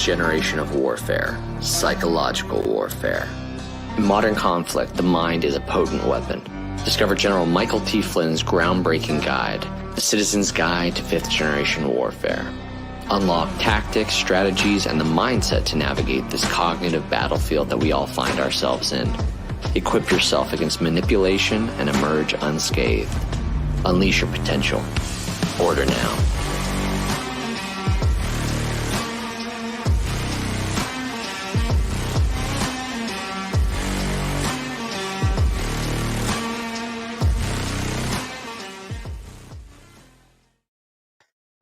next generation of warfare, psychological warfare. In modern conflict, the mind is a potent weapon. Discover General Michael T. Flynn's groundbreaking guide, The Citizen's Guide to Fifth Generation Warfare. Unlock tactics, strategies, and the mindset to navigate this cognitive battlefield that we all find ourselves in. Equip yourself against manipulation and emerge unscathed. Unleash your potential. Order now.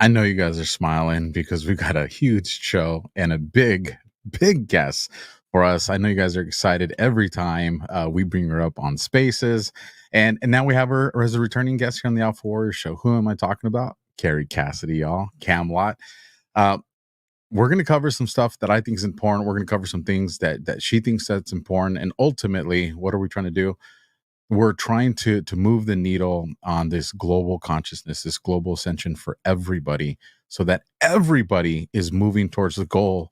I know you guys are smiling because we got a huge show and a big guest for us. I know you guys are excited every time we bring her up on Spaces. And now we have her as a returning guest here on the Alpha Warrior Show. Who am I talking about? KERRY CASSIDY, y'all. Camelot. We're going to cover some stuff that I think is important. We're going to cover some things that she thinks that's important. And ultimately, what are we trying to do? We're trying to move the needle on this global consciousness, this global ascension for everybody, so that everybody is moving towards the goal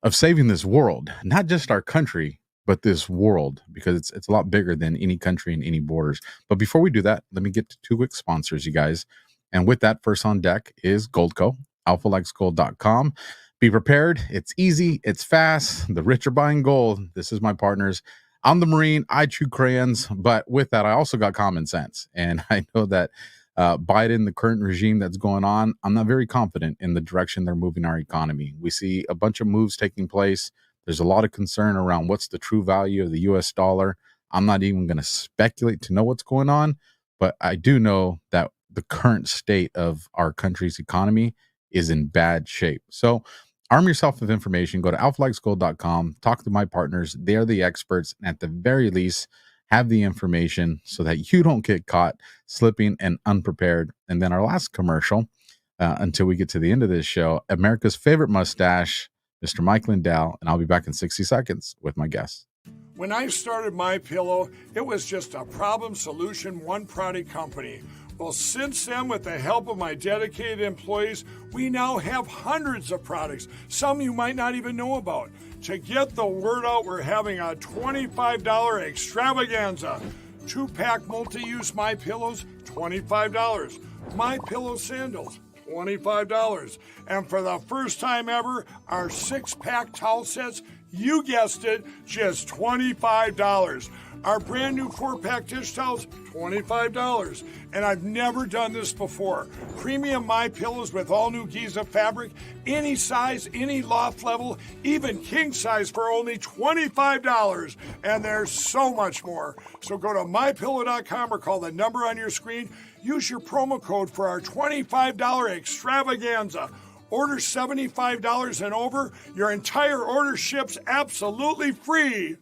of saving this world, not just our country, but this world, because it's a lot bigger than any country and any borders. But before we do that, let me get to two quick sponsors, you guys. And with that, first on deck is Goldco, alphalikesgold.com. Be prepared. It's easy. It's fast. The rich are buying gold. This is my partners. I'm the Marine. I chew crayons. But with that, I also got common sense. And I know that Biden, the current regime that's going on, I'm not very confident in the direction they're moving our economy. We see a bunch of moves taking place. There's a lot of concern around what's the true value of the US dollar. I'm not even going to speculate to know what's going on. But I do know that the current state of our country's economy is in bad shape. So arm yourself with information. Go to alphalikesgold.com. Talk to my partners. They're the experts. And at the very least, have the information so that you don't get caught slipping and unprepared. And then our last commercial, until we get to the end of this show, America's favorite mustache, Mr. Mike Lindell. And I'll be back in 60 seconds with my guest. When I started MyPillow, it was just a problem solution, one product company. Well, since then, with the help of my dedicated employees, we now have hundreds of products, some you might not even know about. To get the word out, we're having a $25 extravaganza. 2-pack multi-use MyPillows, $25. MyPillow sandals, $25. And for the first time ever, our 6-pack towel sets, you guessed it, just $25. Our brand new 4-pack dish towels, $25. And I've never done this before. Premium MyPillows with all new Giza fabric, any size, any loft level, even king size for only $25. And there's so much more. So go to MyPillow.com or call the number on your screen. Use your promo code for our $25 extravaganza. Order $75 and over. Your entire order ships absolutely free.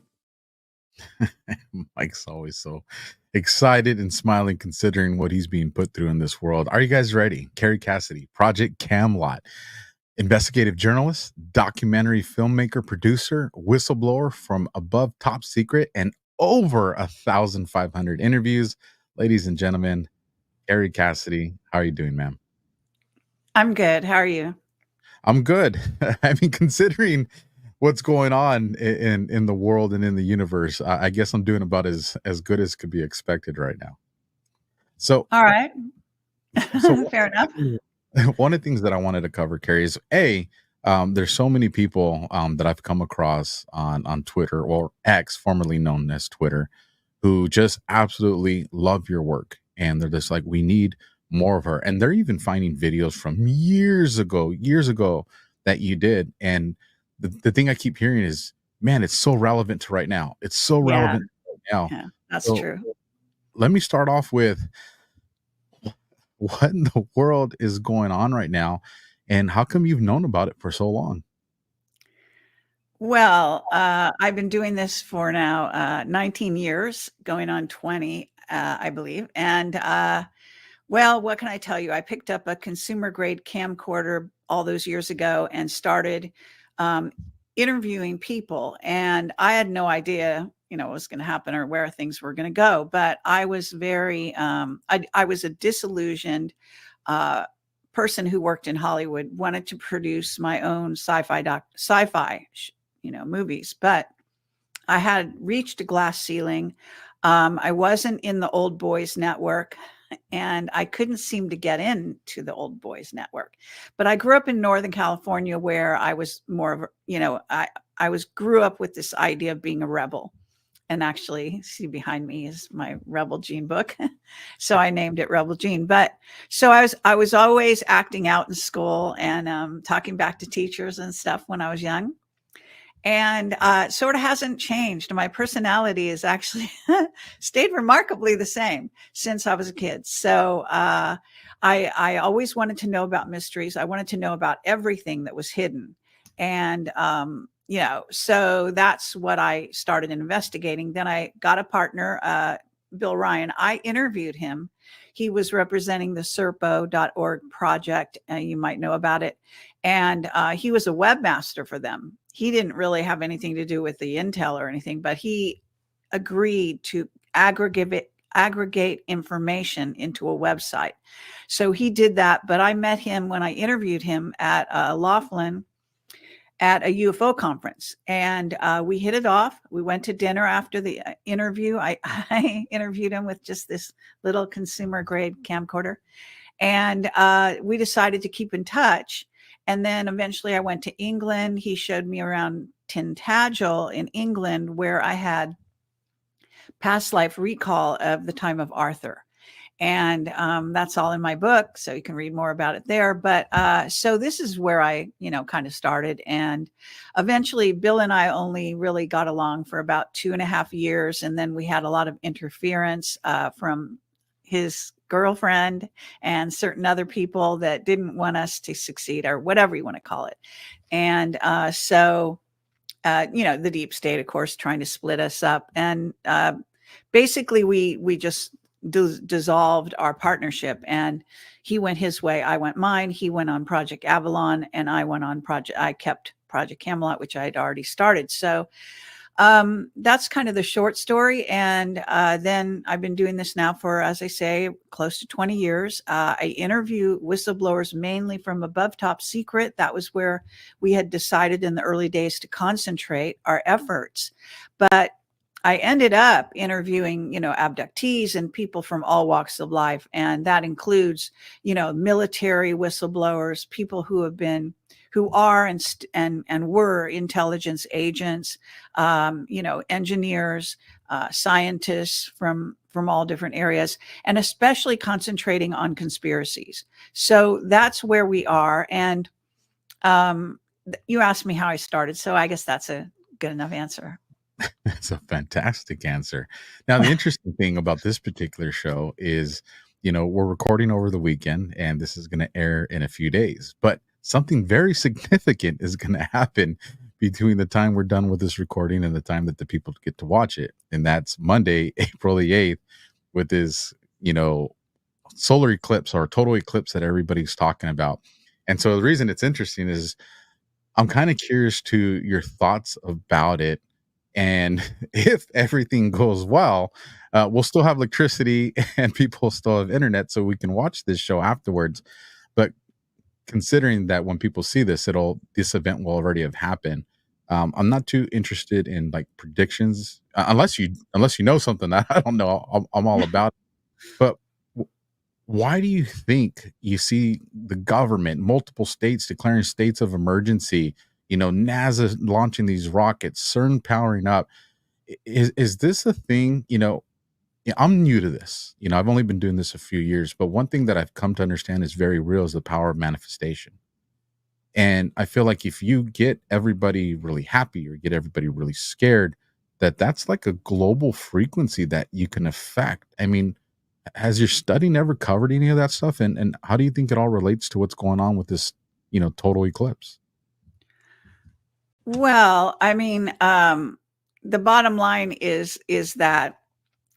Mike's always so excited and smiling considering what he's being put through in this world. Are you guys ready? KERRY CASSIDY, Project Camelot, investigative journalist, documentary filmmaker, producer, whistleblower from above top secret, and over 1,500 interviews. Ladies and gentlemen, KERRY CASSIDY, how are you doing, ma'am? I'm good. How are you? I'm good. I mean, considering what's going on in the world and in the universe, I guess I'm doing about as good as could be expected right now. So, all right. Fair enough. One of the things that I wanted to cover, KERRY, is there's so many people that I've come across on Twitter, or X, formerly known as Twitter, who just absolutely love your work. And they're just like, we need more of her. And they're even finding videos from years ago that you did. And the thing I keep hearing is, man, it's so relevant to right now. It's so relevant right now. Yeah, that's true. Let me start off with what in the world is going on right now, and how come you've known about it for so long? Well, I've been doing this for now 19 years, going on 20, I believe. And well, what can I tell you? I picked up a consumer grade camcorder all those years ago and started interviewing people. And I had no idea, what was going to happen or where things were going to go. But I was very, I was a disillusioned person who worked in Hollywood, wanted to produce my own sci-fi movies, but I had reached a glass ceiling. I wasn't in the old boys network, and I couldn't seem to get into the old boys network. But I grew up in Northern California, where I was more of grew up with this idea of being a rebel. And actually, see behind me is my Rebel Gene book. So I named it Rebel Gene. But so I was always acting out in school and talking back to teachers and stuff when I was young. And sort of hasn't changed. My personality has actually stayed remarkably the same since I was a kid. So I always wanted to know about mysteries. I wanted to know about everything that was hidden. And, so that's what I started investigating. Then I got a partner, Bill Ryan. I interviewed him. He was representing the serpo.org project. You might know about it. And he was a webmaster for them. He didn't really have anything to do with the intel or anything, but he agreed to aggregate information into a website. So he did that. But I met him when I interviewed him at Laughlin at a UFO conference, and we hit it off. We went to dinner after the interview. I interviewed him with just this little consumer grade camcorder, and we decided to keep in touch. And then eventually I went to England. He showed me around Tintagel in England, where I had past life recall of the time of Arthur. And that's all in my book, so you can read more about it there. But so this is where I, kind of started. And eventually Bill and I only really got along for about 2.5 years. And then we had a lot of interference from his girlfriend and certain other people that didn't want us to succeed, or whatever you want to call it. And so the deep state, of course, trying to split us up. And basically we just dissolved our partnership, and he went his way, I went mine. He went on Project Avalon, and I kept Project Camelot, which I had already started. So that's kind of the short story. And then I've been doing this now for, as I say, close to 20 years. I interview whistleblowers mainly from above top secret. That was where we had decided in the early days to concentrate our efforts. But I ended up interviewing, abductees and people from all walks of life. And that includes, military whistleblowers, people who are and were intelligence agents, engineers, scientists from all different areas, and especially concentrating on conspiracies. So that's where we are. And you asked me how I started, so I guess that's a good enough answer. That's a fantastic answer. Now, the interesting thing about this particular show is, we're recording over the weekend, and this is going to air in a few days. But something very significant is going to happen between the time we're done with this recording and the time that the people get to watch it. And that's Monday, April the 8th, with this, solar eclipse or total eclipse that everybody's talking about. And so the reason it's interesting is I'm kind of curious to your thoughts about it. And if everything goes well, we'll still have electricity and people still have internet, so we can watch this show afterwards. But considering that when people see this, this event will already have happened. I'm not too interested in like predictions, unless you know something that I don't know. I'm all about it. But why do you think you see the government, multiple states declaring states of emergency? NASA launching these rockets, CERN powering up. Is this a thing? I'm new to this. I've only been doing this a few years, but one thing that I've come to understand is very real is the power of manifestation. And I feel like if you get everybody really happy or get everybody really scared, that's like a global frequency that you can affect. I mean, has your study never covered any of that stuff? And how do you think it all relates to what's going on with this, total eclipse? Well, I mean, the bottom line is that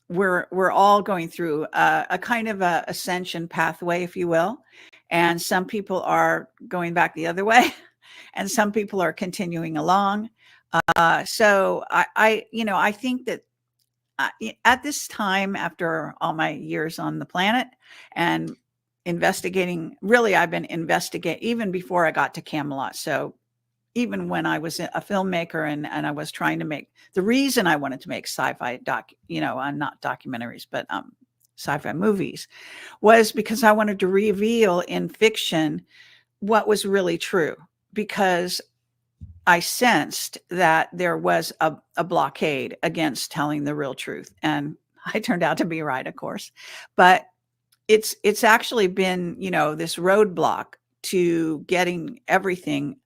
we're all going through a kind of a ascension pathway, if you will, and some people are going back the other way, and some people are continuing along. So I think that at this time, after all my years on the planet, and investigating. Really, I've been investigating even before I got to Camelot. So even when I was a filmmaker and I was trying to make, the reason I wanted to make sci-fi not documentaries, but sci-fi movies, was because I wanted to reveal in fiction what was really true, because I sensed that there was a blockade against telling the real truth. And I turned out to be right, of course, but it's actually been, this roadblock to getting everything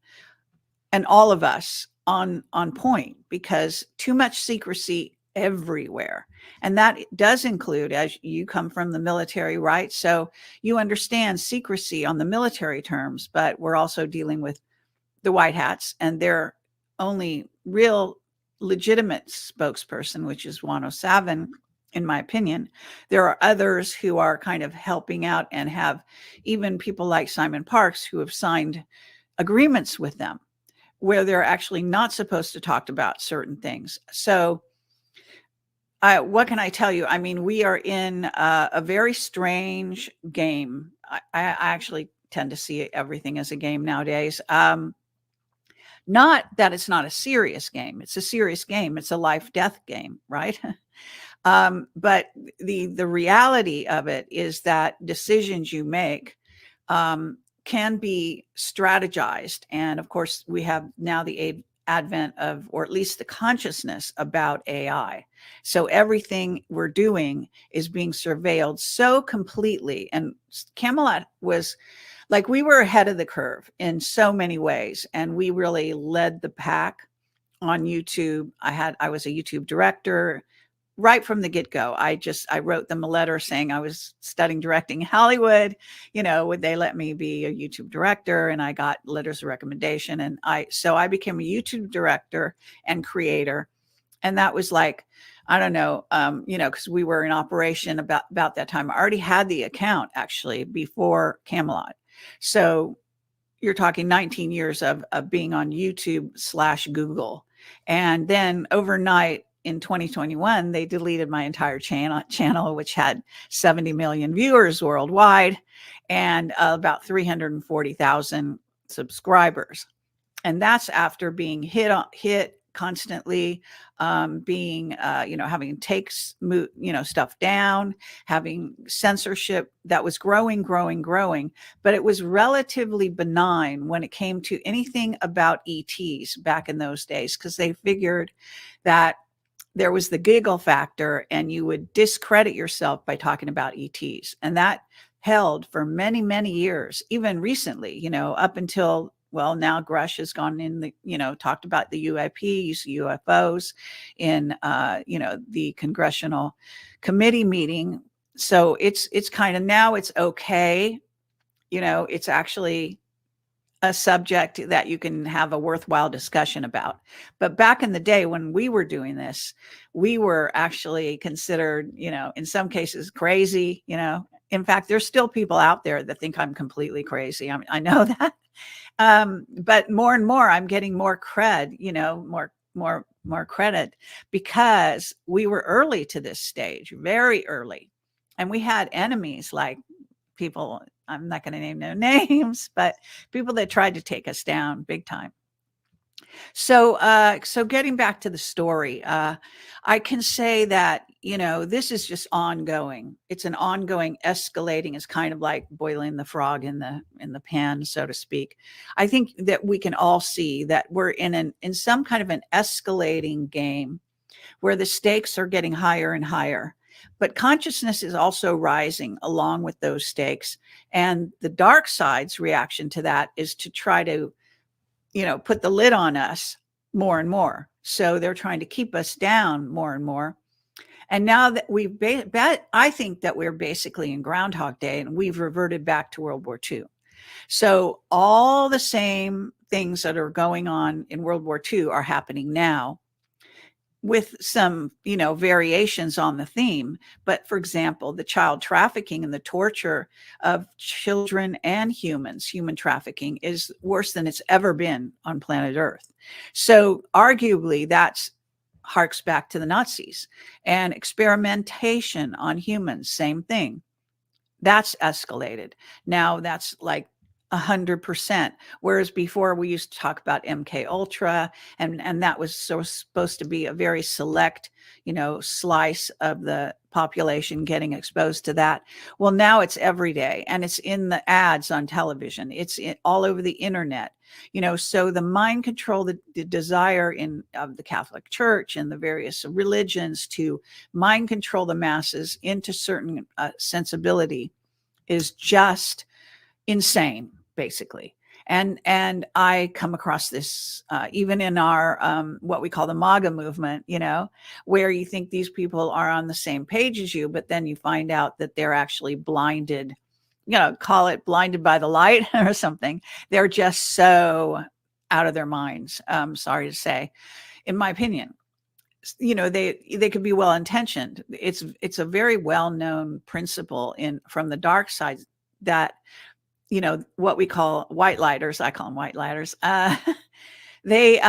and all of us on point, because too much secrecy everywhere. And that does include, as you come from the military, right? So you understand secrecy on the military terms, but we're also dealing with the white hats and their only real legitimate spokesperson, which is Juan O'Savin, in my opinion. There are others who are kind of helping out and have even people like Simon Parks who have signed agreements with them where they're actually not supposed to talk about certain things. So what can I tell you? I mean, we are in a very strange game. I actually tend to see everything as a game nowadays. Not that it's not a serious game. It's a serious game. It's a life-death game, right? But the reality of it is that decisions you make can be strategized. And of course, we have now the advent of, or at least the consciousness about AI. So everything we're doing is being surveilled so completely. And Camelot was like, we were ahead of the curve in so many ways. And we really led the pack on YouTube. I was a YouTube director right from the get-go. I wrote them a letter saying I was studying directing in Hollywood. Would they let me be a YouTube director? And I got letters of recommendation. And so I became a YouTube director and creator. And that was like, I don't know, because we were in operation about that time. I already had the account actually before Camelot. So you're talking 19 years of being on YouTube/Google. And then overnight, in 2021, they deleted my entire channel, which had 70 million viewers worldwide and about 340,000 subscribers. And that's after being hit constantly, having takes, stuff down, having censorship that was growing. But it was relatively benign when it came to anything about ETs back in those days, because they figured that there was the giggle factor and you would discredit yourself by talking about ETs. And that held for many, many years, even recently, up until, well, now Grush has gone in talked about the UAPs, UFOs in, the congressional committee meeting. So it's kind of, now it's okay. It's actually a subject that you can have a worthwhile discussion about. But back in the day when we were doing this, we were actually considered, in some cases crazy, In fact, there's still people out there that think I'm completely crazy. I know that. But more and more, I'm getting more cred, more credit, because we were early to this stage, very early. And we had enemies like people, I'm not going to name no names, but people that tried to take us down big time. So getting back to the story, I can say that, this is just ongoing. It's an ongoing escalating. It's kind of like boiling the frog in the pan, so to speak. I think that we can all see that we're in some kind of an escalating game where the stakes are getting higher and higher. But consciousness is also rising along with those stakes. And the dark side's reaction to that is to try to, put the lid on us more and more. So they're trying to keep us down more and more. And now that I think that we're basically in Groundhog Day and we've reverted back to World War II. So all the same things that are going on in World War II are happening now, with some, variations on the theme. But for example, the child trafficking and the torture of children and humans, human trafficking, is worse than it's ever been on planet Earth. So arguably that's harks back to the Nazis. And experimentation on humans, same thing. That's escalated. Now that's like 100%. Whereas before we used to talk about MK Ultra, and that was supposed to be a very select, slice of the population getting exposed to that. Well, now it's every day, and it's in the ads on television. It's all over the internet. So the mind control, the desire of the Catholic Church and the various religions to mind control the masses into certain sensibility is just insane, basically. And I come across this even in our what we call the MAGA movement, where you think these people are on the same page as you, but then you find out that they're actually blinded, call it blinded by the light or something. They're just so out of their minds. Sorry to say, in my opinion. They could be well intentioned. It's a very well known principle from the dark side that what we call white lighters, I call them white lighters, they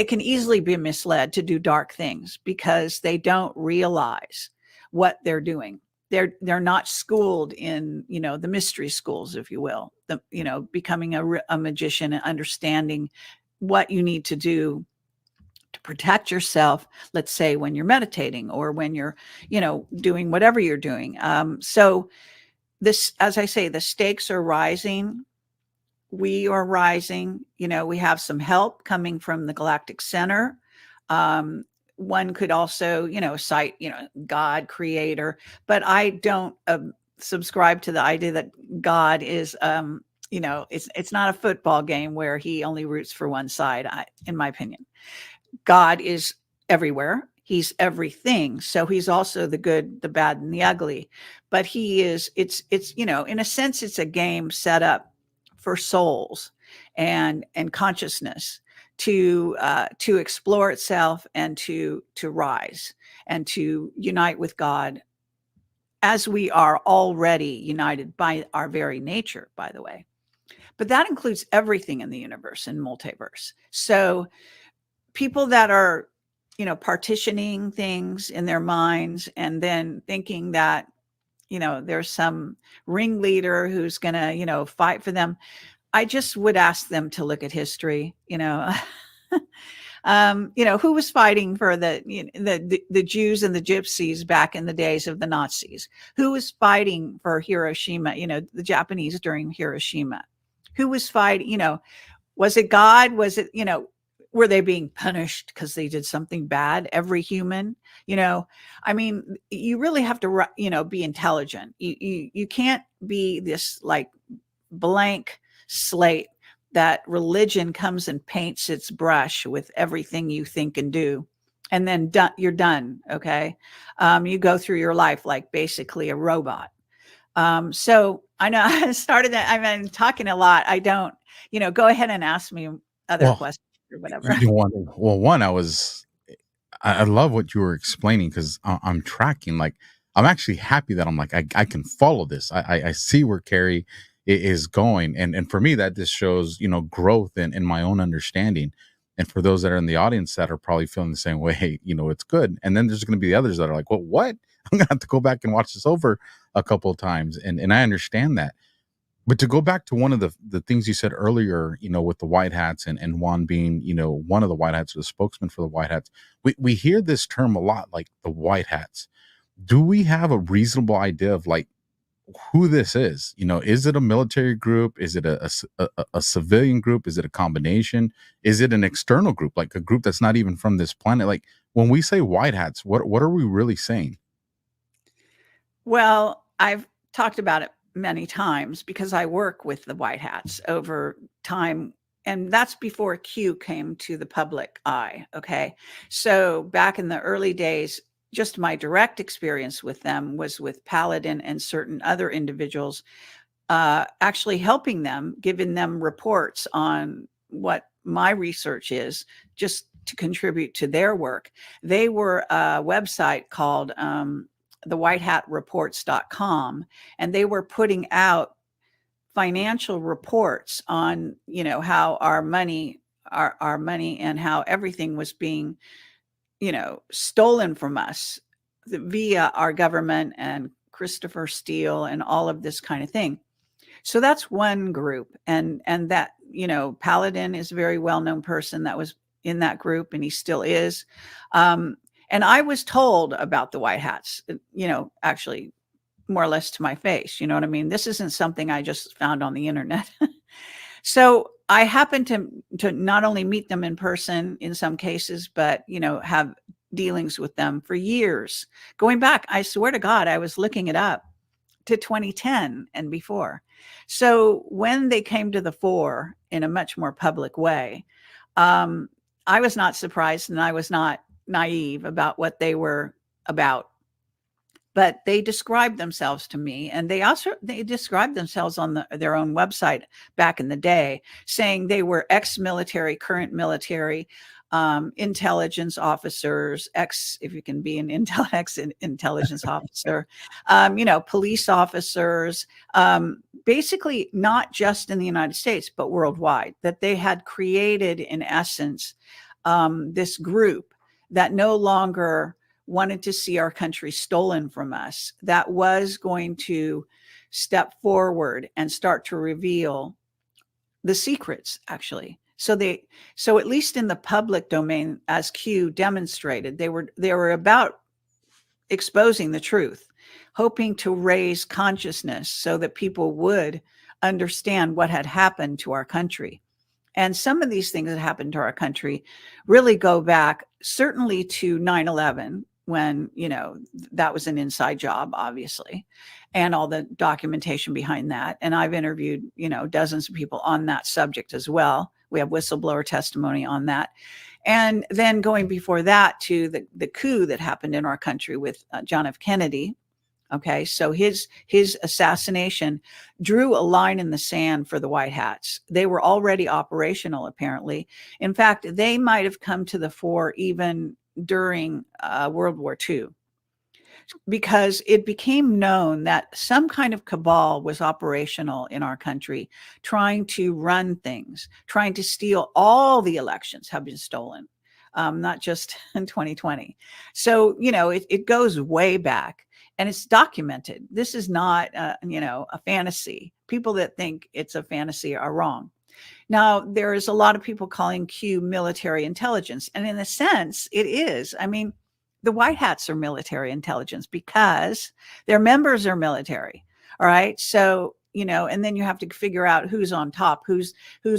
can easily be misled to do dark things because they don't realize what they're doing. They're not schooled in the mystery schools, if you will, becoming a magician and understanding what you need to do to protect yourself, let's say when you're meditating or when you're doing whatever you're doing. So this, as I say, the stakes are rising. We are rising. We have some help coming from the Galactic Center. One could also, cite, God, creator, but I don't subscribe to the idea that God is, it's not a football game where he only roots for one side, in my opinion. God is everywhere. He's everything. So he's also the good, the bad, and the ugly. But it's in a sense, it's a game set up for souls and consciousness to explore itself and to rise and to unite with God, as we are already united by our very nature, by the way. But that includes everything in the universe and multiverse. So people that are partitioning things in their minds and then thinking that, there's some ringleader who's going to, fight for them. I just would ask them to look at history, who was fighting for the Jews and the Gypsies back in the days of the Nazis? Who was fighting for Hiroshima, the Japanese during Hiroshima? Who was fighting, was it God? Was it, were they being punished because they did something bad? Every human, you really have to, be intelligent. You can't be this like blank slate that religion comes and paints its brush with everything you think and do. And then you're done. Okay. You go through your life like basically a robot. So I know I started that. I've been talking a lot. I don't, go ahead and ask me other questions. Or whatever. I love what you were explaining because I'm tracking. Like, I'm actually happy that I'm like, I can follow this. I see where Kerry is going. And for me, that just shows, growth in my own understanding. And for those that are in the audience that are probably feeling the same way, it's good. And then there's going to be the others that are like, well, what? I'm going to have to go back and watch this over a couple of times. And I understand that. But to go back to one of the things you said earlier, with the white hats and Juan being, one of the white hats or the spokesman for the white hats, we hear this term a lot, like the white hats. Do we have a reasonable idea of like who this is? Is it a military group? Is it a civilian group? Is it a combination? Is it an external group, like a group that's not even from this planet? Like when we say white hats, what are we really saying? Well, I've talked about it many times because I work with the white hats over time. And that's before Q came to the public eye. Okay. So back in the early days, just my direct experience with them was with Paladin and certain other individuals, actually helping them, giving them reports on what my research is, just to contribute to their work. They were a website called, thewhitehatreports.com, and they were putting out financial reports on, how our money and how everything was being, stolen from us via our government and Christopher Steele and all of this kind of thing. So that's one group. And that, Paladin is a very well-known person that was in that group, and he still is. And I was told about the white hats, actually more or less to my face. You know what I mean? This isn't something I just found on the internet. So I happened to not only meet them in person in some cases, but, have dealings with them for years. Going back, I swear to God, I was looking it up to 2010 and before. So when they came to the fore in a much more public way, I was not surprised, and I was not naive about what they were about. But they described themselves to me, and they described themselves on their own website back in the day, saying they were ex-military, current military, intelligence officers, if you can be an intelligence officer, police officers, basically not just in the United States, but worldwide, that they had created, in essence, this group that no longer wanted to see our country stolen from us, that was going to step forward and start to reveal the secrets, actually. So at least in the public domain, as Q demonstrated, they were about exposing the truth, hoping to raise consciousness so that people would understand what had happened to our country. And some of these things that happened to our country really go back certainly to 9/11, when, that was an inside job, obviously, and all the documentation behind that. And I've interviewed, dozens of people on that subject as well. We have whistleblower testimony on that. And then going before that to the coup that happened in our country with John F. Kennedy. Okay, so his assassination drew a line in the sand for the white hats. They were already operational, apparently. In fact, they might have come to the fore even during World War II, because it became known that some kind of cabal was operational in our country, trying to run things, trying to steal. All the elections have been stolen, not just in 2020. So, it goes way back. And it's documented. This is not, a fantasy. People that think it's a fantasy are wrong. Now, there is a lot of people calling Q military intelligence. And in a sense, it is. I mean, the white hats are military intelligence because their members are military. All right. So, and then you have to figure out who's on top, who's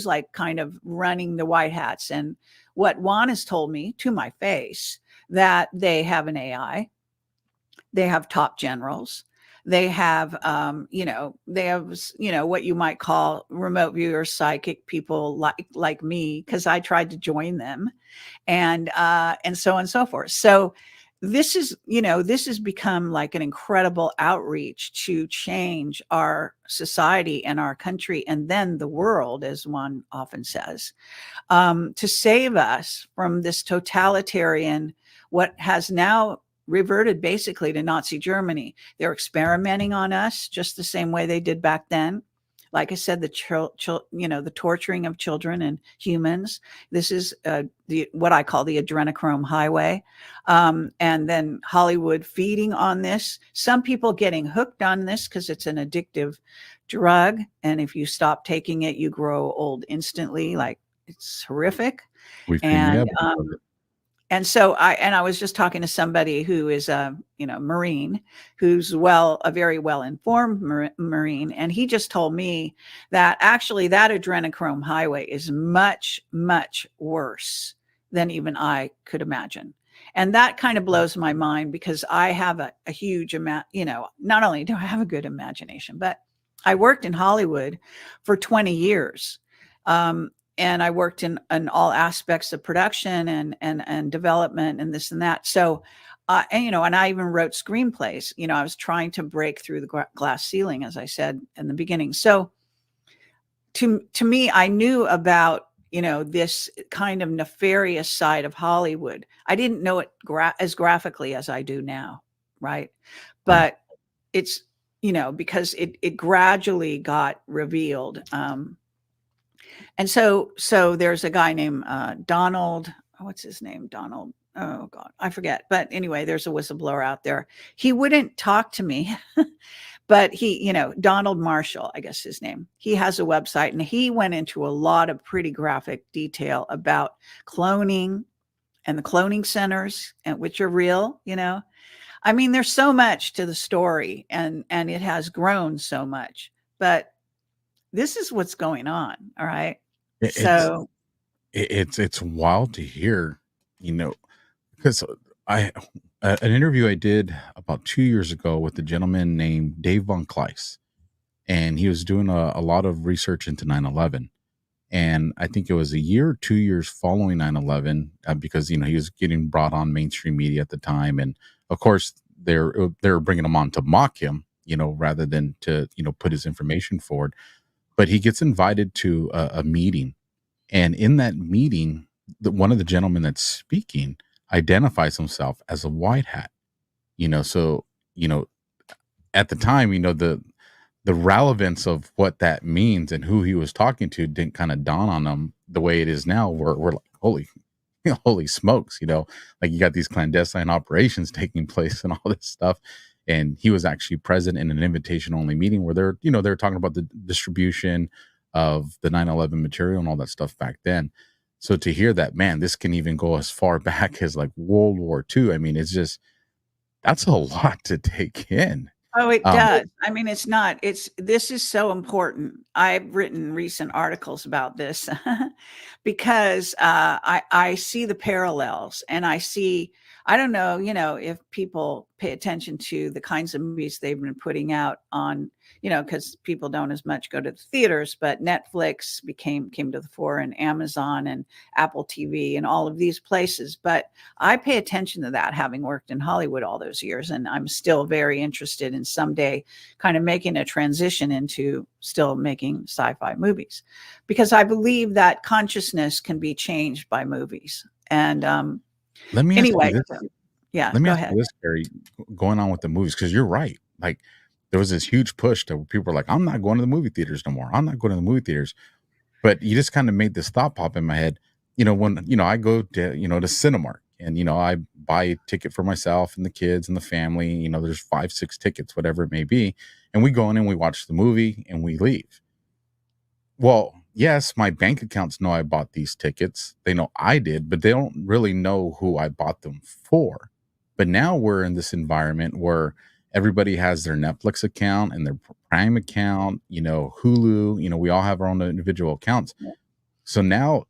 like kind of running the white hats. And what Juan has told me to my face, that they have an AI. They have top generals. They have, what you might call remote viewers, psychic people like me, because I tried to join them, and so on and so forth. So this has become like an incredible outreach to change our society and our country, and then the world, as one often says, to save us from this totalitarian, what has now reverted basically to Nazi Germany. They're experimenting on us just the same way they did back then. Like I said, the torturing of children and humans. This is what I call the adrenochrome highway. And then Hollywood feeding on this. Some people getting hooked on this because it's an addictive drug. And if you stop taking it, you grow old instantly. Like, it's horrific. And so I was just talking to somebody who is a Marine, who's a very well informed Marine, and he just told me that actually that adrenochrome highway is much, much worse than even I could imagine. And that kind of blows my mind, because I have a huge amount, not only do I have a good imagination, but I worked in Hollywood for 20 years. And I worked in all aspects of production and development and this and that. So, and I even wrote screenplays. I was trying to break through the glass ceiling, as I said in the beginning. So to me, I knew about, this kind of nefarious side of Hollywood. I didn't know it as graphically as I do now. Right. But it's, because it gradually got revealed. And so there's a guy named Donald. What's his name? Donald. oh God, I forget. But anyway, there's a whistleblower out there. He wouldn't talk to me, but he, Donald Marshall, I guess his name, he has a website, and he went into a lot of pretty graphic detail about cloning and the cloning centers, and which are real. I mean, there's so much to the story, and it has grown so much, but this is what's going on. All right. It's So it's wild to hear, because I an interview I did about 2 years ago with a gentleman named Dave Von Kleiss, and he was doing a lot of research into 9/11. And I think it was a year or 2 years following 9/11, because he was getting brought on mainstream media at the time, and of course they're bringing him on to mock him, rather than to put his information forward. But he gets invited to a meeting, and in that meeting, one of the gentlemen that's speaking identifies himself as a white hat. So at the time, the relevance of what that means and who he was talking to didn't kind of dawn on them the way it is now. We're like, holy smokes, like you got these clandestine operations taking place and all this stuff. And he was actually present in an invitation only meeting where they're talking about the distribution of the 9/11 material and all that stuff back then. So to hear that, man, this can even go as far back as like World War II. I mean, that's a lot to take in. oh, it does. I mean, this is so important. I've written recent articles about this because I see the parallels, and I don't know, if people pay attention to the kinds of movies they've been putting out on, because people don't as much go to the theaters, but Netflix came to the fore, and Amazon and Apple TV and all of these places. But I pay attention to that, having worked in Hollywood all those years. And I'm still very interested in someday kind of making a transition into still making sci-fi movies, because I believe that consciousness can be changed by movies. And Let me anyway, ask you this. yeah, Let me go ask ahead. you this, Gary, going on with the movies, because you're right. Like there was this huge push that people were like, I'm not going to the movie theaters no more. I'm not going to the movie theaters. But you just kind of made this thought pop in my head. When, I go to, to Cinemark, and, I buy a ticket for myself and the kids and the family, there's 5, 6 tickets, whatever it may be. And we go in and we watch the movie and we leave. Well, yes, my bank accounts know I bought these tickets. They know I did, but they don't really know who I bought them for. But now we're in this environment where everybody has their Netflix account and their Prime account, Hulu, we all have our own individual accounts. So now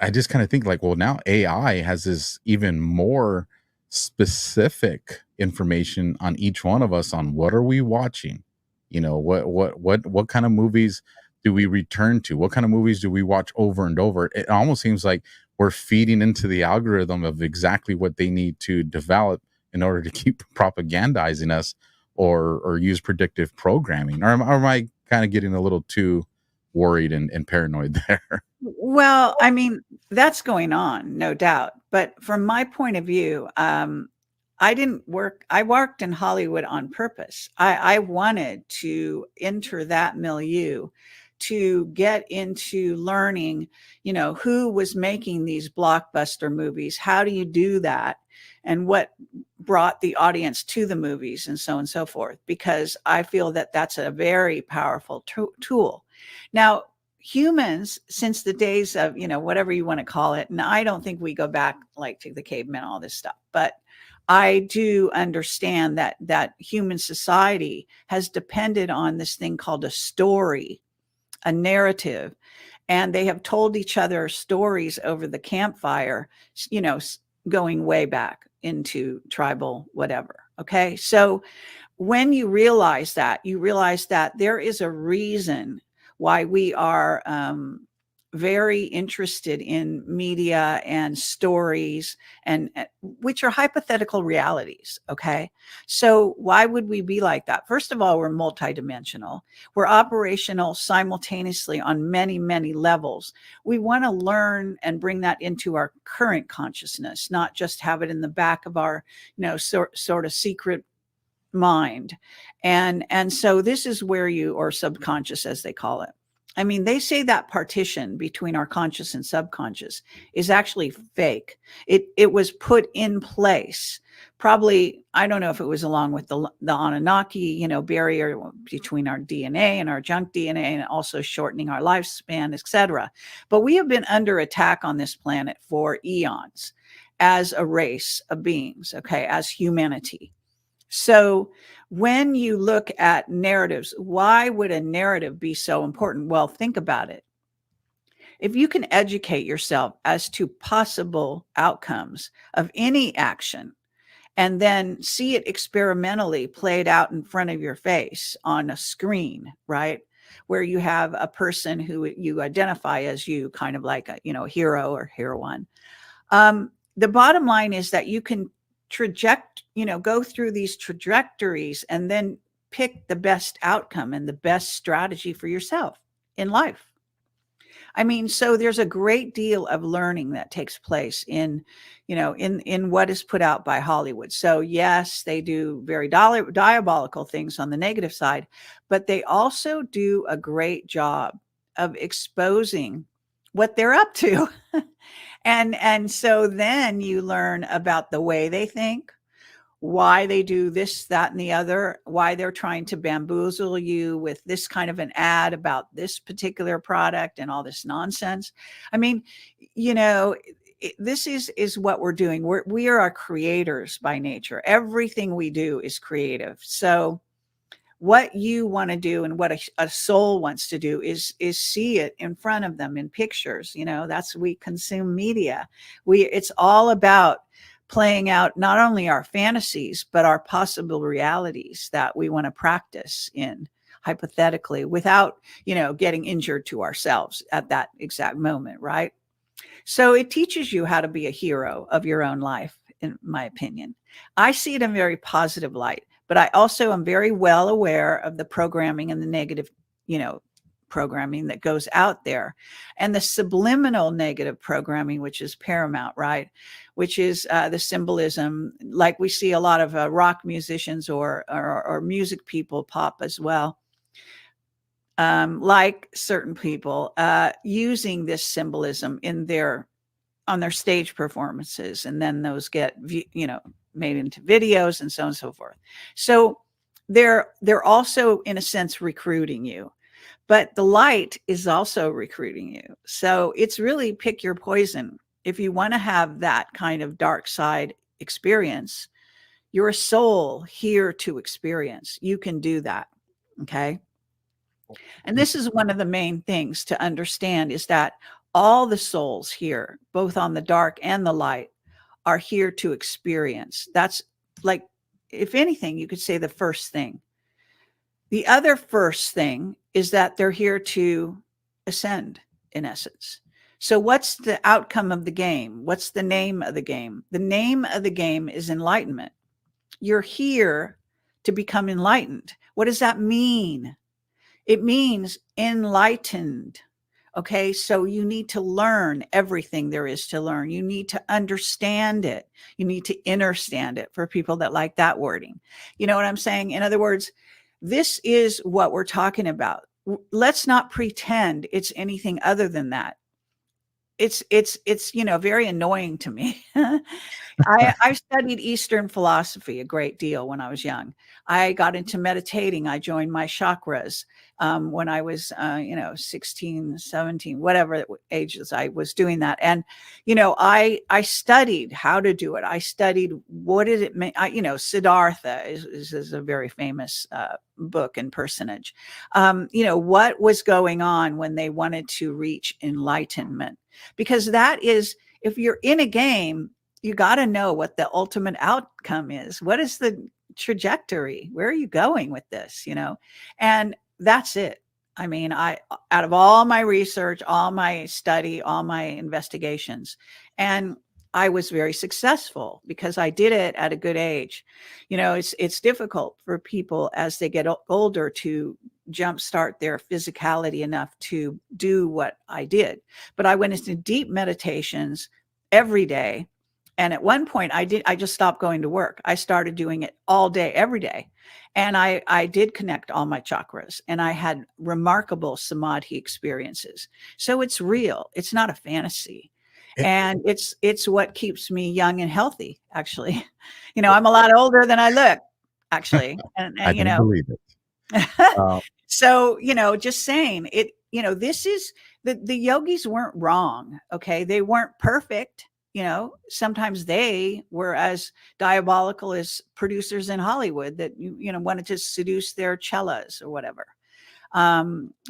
I just kind of think like, well, now AI has this even more specific information on each one of us on what are we watching? What kind of movies do we return to? What kind of movies do we watch over and over? It almost seems like we're feeding into the algorithm of exactly what they need to develop in order to keep propagandizing us or use predictive programming. Or am I kind of getting a little too worried and paranoid there? Well, I mean, that's going on, no doubt. But from my point of view, I worked in Hollywood on purpose. I wanted to enter that milieu to get into learning, who was making these blockbuster movies. How do you do that? And what brought the audience to the movies, and so on and so forth, because I feel that that's a very powerful tool. Now, humans, since the days of, whatever you want to call it, and I don't think we go back like to the cavemen, all this stuff, but I do understand that human society has depended on this thing called a story, a narrative, and they have told each other stories over the campfire, going way back into tribal whatever. Okay. So when you realize that there is a reason why we are very interested in media and stories, and which are hypothetical realities. Okay. So why would we be like that? First of all, we're multidimensional. We're operational simultaneously on many, many levels. We want to learn and bring that into our current consciousness, not just have it in the back of our, sort of secret mind. And so this is where or subconscious, as they call it. I mean, they say that partition between our conscious and subconscious is actually fake. It was put in place. Probably, I don't know if it was along with the Anunnaki, you know, barrier between our DNA and our junk DNA, and also shortening our lifespan, etc. But we have been under attack on this planet for eons as a race of beings, okay, as humanity. So when you look at narratives, why would a narrative be so important? Well, think about it. If you can educate yourself as to possible outcomes of any action and then see it experimentally played out in front of your face on a screen, right? Where you have a person who you identify as you, kind of like a, you know, hero or heroine. The bottom line is that you can go through these trajectories and then pick the best outcome and the best strategy for yourself in life. I mean, so there's a great deal of learning that takes place in what is put out by Hollywood. So yes, they do very diabolical things on the negative side, but they also do a great job of exposing what they're up to. And so then you learn about the way they think, why they do this, that, and the other, why they're trying to bamboozle you with this kind of an ad about this particular product and all this nonsense. I mean, this is what we're doing. We are our creators by nature. Everything we do is creative. So what you want to do and what a soul wants to do is see it in front of them in pictures. We consume media. It's all about playing out not only our fantasies, but our possible realities that we want to practice in hypothetically without, getting injured to ourselves at that exact moment. Right. So it teaches you how to be a hero of your own life, in my opinion. I see it in a very positive light. But I also am very well aware of the programming and the negative, programming that goes out there, and the subliminal negative programming, which is paramount, right? Which is the symbolism, like we see a lot of rock musicians or music people, pop as well, like certain people using this symbolism on their stage performances, and then those get made into videos and so on and so forth. So they're also, in a sense, recruiting you, but the light is also recruiting you. So it's really pick your poison. If you want to have that kind of dark side experience, you're a soul here to experience. You can do that. Okay. And this is one of the main things to understand, is that all the souls here, both on the dark and the light, are here to experience. That's, like, if anything, you could say the first thing. The other first thing is that they're here to ascend, in essence. So what's the outcome of the game? What's the name of the game? The name of the game is enlightenment. You're here to become enlightened. What does that mean? It means enlightened. Okay, so you need to learn everything there is to learn. You need to understand it. You need to understand it, for people that like that wording. You know what I'm saying? In other words, this is what we're talking about. Let's not pretend it's anything other than that. It's very annoying to me. I studied Eastern philosophy a great deal when I was young. I got into meditating. I joined my chakras when I was, 16, 17, whatever ages I was doing that. And, I studied how to do it. I studied what did it mean. Siddhartha is a very famous book and personage. What was going on when they wanted to reach enlightenment? Because that is, if you're in a game, you got to know what the ultimate outcome is. What is the trajectory? Where are you going with this? And that's it. I mean, out of all my research, all my study, all my investigations, and I was very successful because I did it at a good age. It's difficult for people as they get older to jumpstart their physicality enough to do what I did. But I went into deep meditations every day. And at one point I just stopped going to work. I started doing it all day, every day. And I did connect all my chakras, and I had remarkable samadhi experiences. So it's real. It's not a fantasy. Eh, And it's what keeps me young and healthy, actually. I'm a lot older than I look, actually. And, I and don't believe it. Uh, so, just saying it, this is the yogis weren't wrong. Okay. They weren't perfect. Sometimes they were as diabolical as producers in Hollywood that, wanted to seduce their cellas or whatever.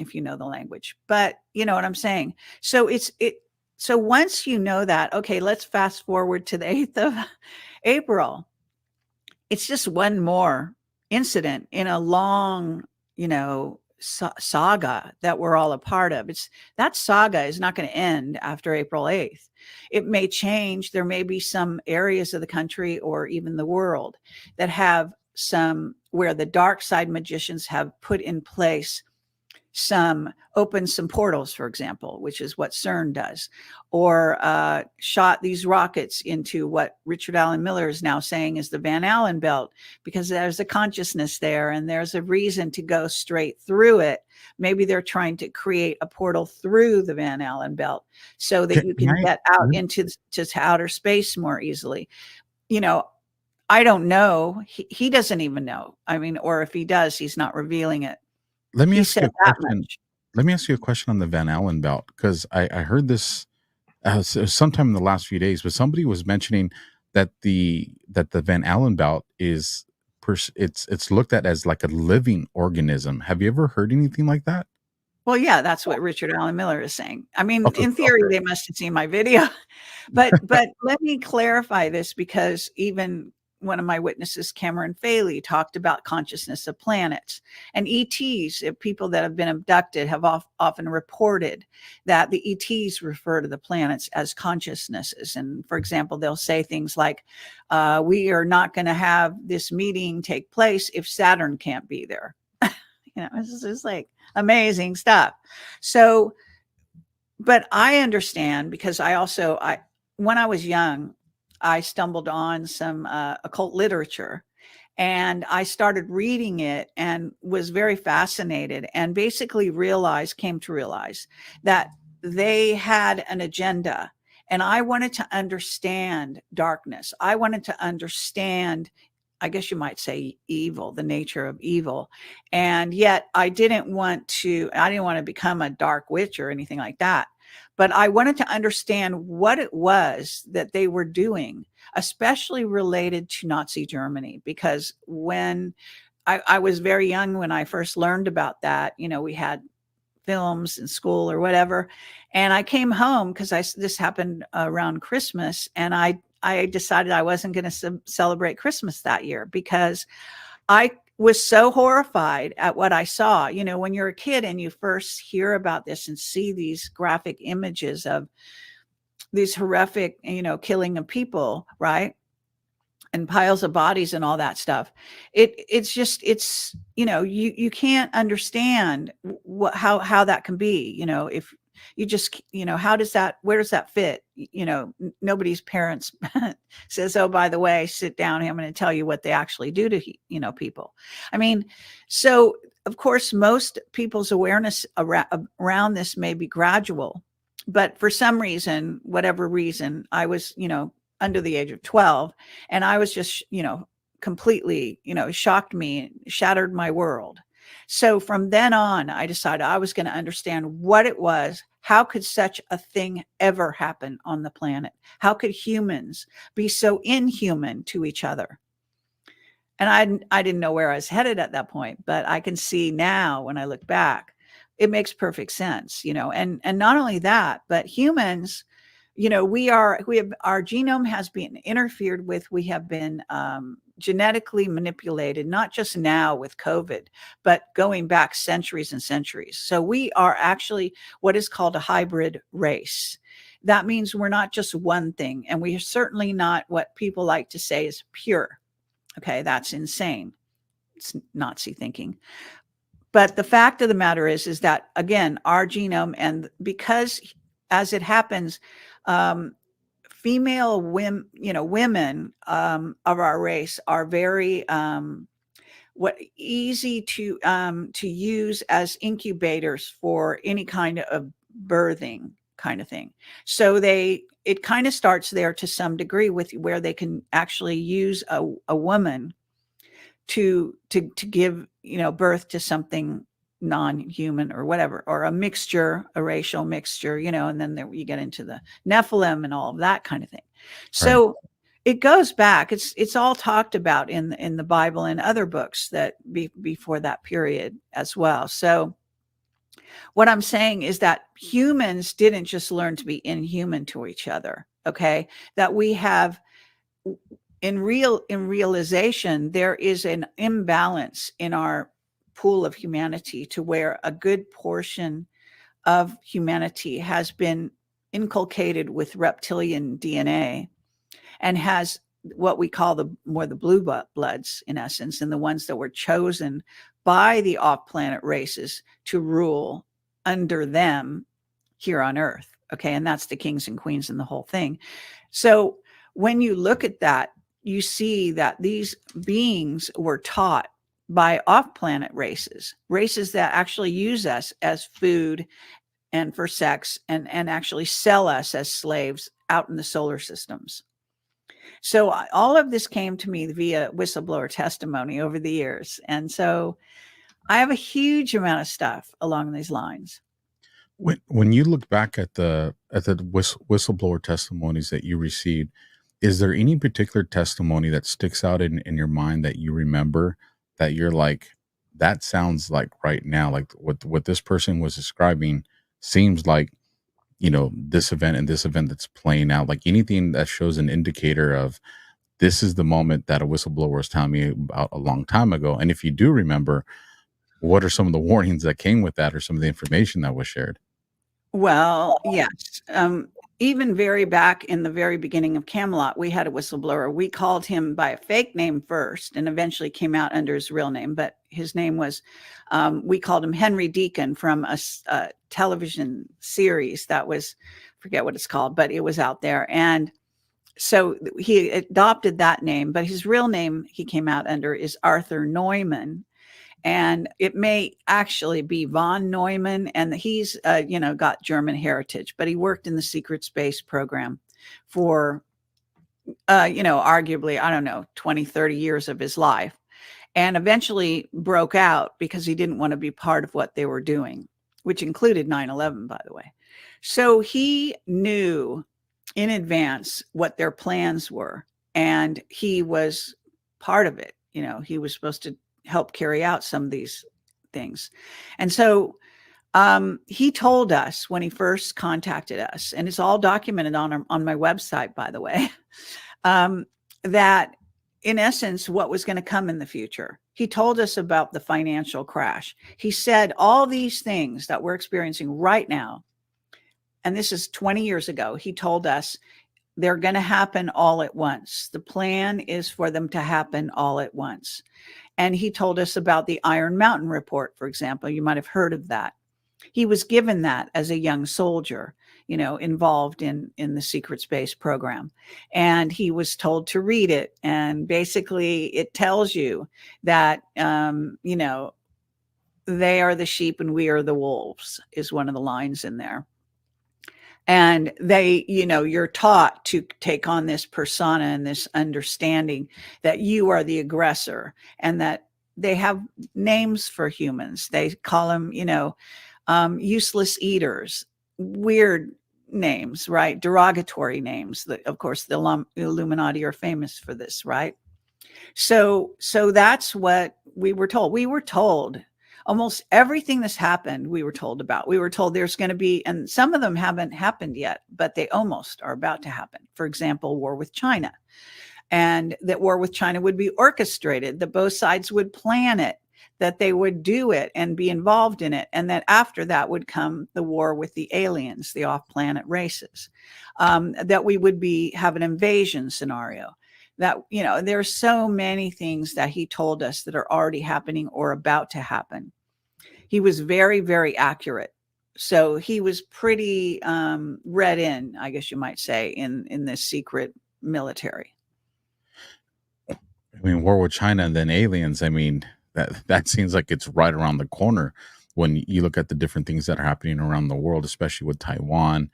If you know the language, but you know what I'm saying? So so once you know that, okay, let's fast forward to the 8th of April. It's just one more incident in a long, saga that we're all a part of. That saga is not going to end after April 8th. It may change. There may be some areas of the country or even the world that have where the dark side magicians have put in place opened some portals, for example, which is what CERN does, or shot these rockets into what Richard Allen Miller is now saying is the Van Allen belt, because there's a consciousness there and there's a reason to go straight through it. Maybe they're trying to create a portal through the Van Allen belt so that you can get out into just outer space more easily. I don't know. He doesn't even know. I mean, or if he does, he's not revealing it. Let me He ask you said a that question. much. Let me ask you a question on the Van Allen belt, because I heard this sometime in the last few days, but somebody was mentioning that the Van Allen belt is it's looked at as like a living organism. Have you ever heard anything like that? Well, yeah, that's what Richard Allen Miller is saying. I mean, Okay, in theory, okay. they must have seen my video, but let me clarify this, because even one of my witnesses, Cameron Faley, talked about consciousness of planets and ETs. People that have been abducted have often reported that the ETs refer to the planets as consciousnesses. And for example, they'll say things like, "We are not going to have this meeting take place if Saturn can't be there." It's just like amazing stuff. So, but I understand, because when I was young, I stumbled on some occult literature, and I started reading it and was very fascinated, and basically came to realize that they had an agenda. And I wanted to understand darkness. I wanted to understand, I guess you might say, evil, the nature of evil. And yet I didn't want to become a dark witch or anything like that. But I wanted to understand what it was that they were doing, especially related to Nazi Germany, because when I was very young when I first learned about that, we had films in school or whatever. And I came home because this happened around Christmas, and I decided I wasn't going to celebrate Christmas that year, because I was so horrified at what I saw. When you're a kid and you first hear about this and see these graphic images of these horrific, killing of people, right? And piles of bodies and all that stuff. It's you can't understand how that can be, if you just, where does that fit? Nobody's parents says, "Oh, by the way, sit down. I'm going to tell you what they actually do to, people." I mean, so of course, most people's awareness around this may be gradual, but for some reason, whatever reason, I was, under the age of 12, and I was just, completely, shocked me, shattered my world. So from then on, I decided I was going to understand what it was. How could such a thing ever happen on the planet? How could humans be so inhuman to each other? And I didn't know where I was headed at that point, but I can see now when I look back, it makes perfect sense, and not only that, but humans, our genome has been interfered with. We have been genetically manipulated, not just now with COVID, but going back centuries and centuries. So we are actually what is called a hybrid race. That means we're not just one thing, and we are certainly not what people like to say is pure. Okay, that's insane. It's Nazi thinking. But the fact of the matter is that, again, our genome, and because as it happens, female women, women of our race are very easy to use as incubators for any kind of birthing kind of thing. So it kind of starts there to some degree with where they can actually use a woman to give birth to something non-human or whatever, or a mixture, a racial mixture, and then you get into the Nephilim and all of that kind of thing. So right. It goes back. It's all talked about in the Bible and other books that before that period as well. So what I'm saying is that humans didn't just learn to be inhuman to each other. Okay, that we have in realization, there is an imbalance in our pool of humanity to where a good portion of humanity has been inculcated with reptilian DNA and has what we call the blue bloods in essence, and the ones that were chosen by the off-planet races to rule under them here on Earth. Okay, and that's the kings and queens and the whole thing. So when you look at that, you see that these beings were taught by off-planet races that actually use us as food and for sex and actually sell us as slaves out in the solar systems. So all of this came to me via whistleblower testimony over the years. And so I have a huge amount of stuff along these lines. When you look back at the whistleblower testimonies that you received, is there any particular testimony that sticks out in your mind that you remember that you're like, that sounds like right now, like what this person was describing seems like, this event and this event that's playing out, like anything that shows an indicator of this is the moment that a whistleblower was telling me about a long time ago? And if you do remember, what are some of the warnings that came with that or some of the information that was shared? Well, yes. Even very back in the very beginning of Camelot, we had a whistleblower. We called him by a fake name first and eventually came out under his real name. But his name was, we called him Henry Deacon from a television series that was, forget what it's called, but it was out there. And so he adopted that name, but his real name he came out under is Arthur Neumann. And it may actually be von Neumann, and he's, got German heritage, but he worked in the secret space program for, arguably, I don't know, 20, 30 years of his life, and eventually broke out because he didn't want to be part of what they were doing, which included 9/11, by the way. So he knew in advance what their plans were, and he was part of it. He was supposed to help carry out some of these things. And so he told us when he first contacted us, and it's all documented on my website, by the way, that in essence, what was going to come in the future. He told us about the financial crash. He said all these things that we're experiencing right now, and this is 20 years ago, he told us they're going to happen all at once. The plan is for them to happen all at once. And he told us about the Iron Mountain Report, for example. You might have heard of that. He was given that as a young soldier, involved in the secret space program. And he was told to read it. And basically it tells you that, they are the sheep and we are the wolves is one of the lines in there. And they, you're taught to take on this persona and this understanding that you are the aggressor, and that they have names for humans. They call them, useless eaters, weird names, right? Derogatory names. Of course, the Illuminati are famous for this, right? So that's what we were told. We were told almost everything that's happened, we were told about. We were told there's going to be, and some of them haven't happened yet, but they almost are about to happen. For example, war with China. And that war with China would be orchestrated, that both sides would plan it, that they would do it and be involved in it. And that after that would come the war with the aliens, the off-planet races, that we would have an invasion scenario. That, there's so many things that he told us that are already happening or about to happen. He was very, very accurate. So he was pretty read in, I guess you might say, in this secret military. I mean, war with China and then aliens. I mean, that seems like it's right around the corner when you look at the different things that are happening around the world, especially with Taiwan.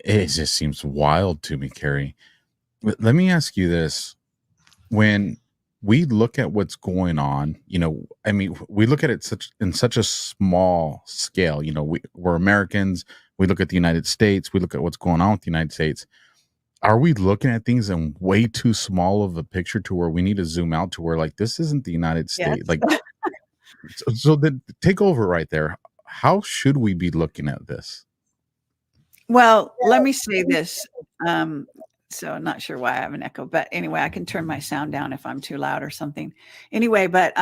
It just seems wild to me, Kerry. Let me ask you this. When we look at what's going on, I mean, we look at it in such a small scale. We're Americans. We look at the United States. We look at what's going on with the United States. Are we looking at things in way too small of a picture to where we need to zoom out to where, like, this isn't the United Yes. States? Like, so then take over right there. How should we be looking at this? Well, let me say this. So I'm not sure why I have an echo, but anyway, I can turn my sound down if I'm too loud or something. Anyway, but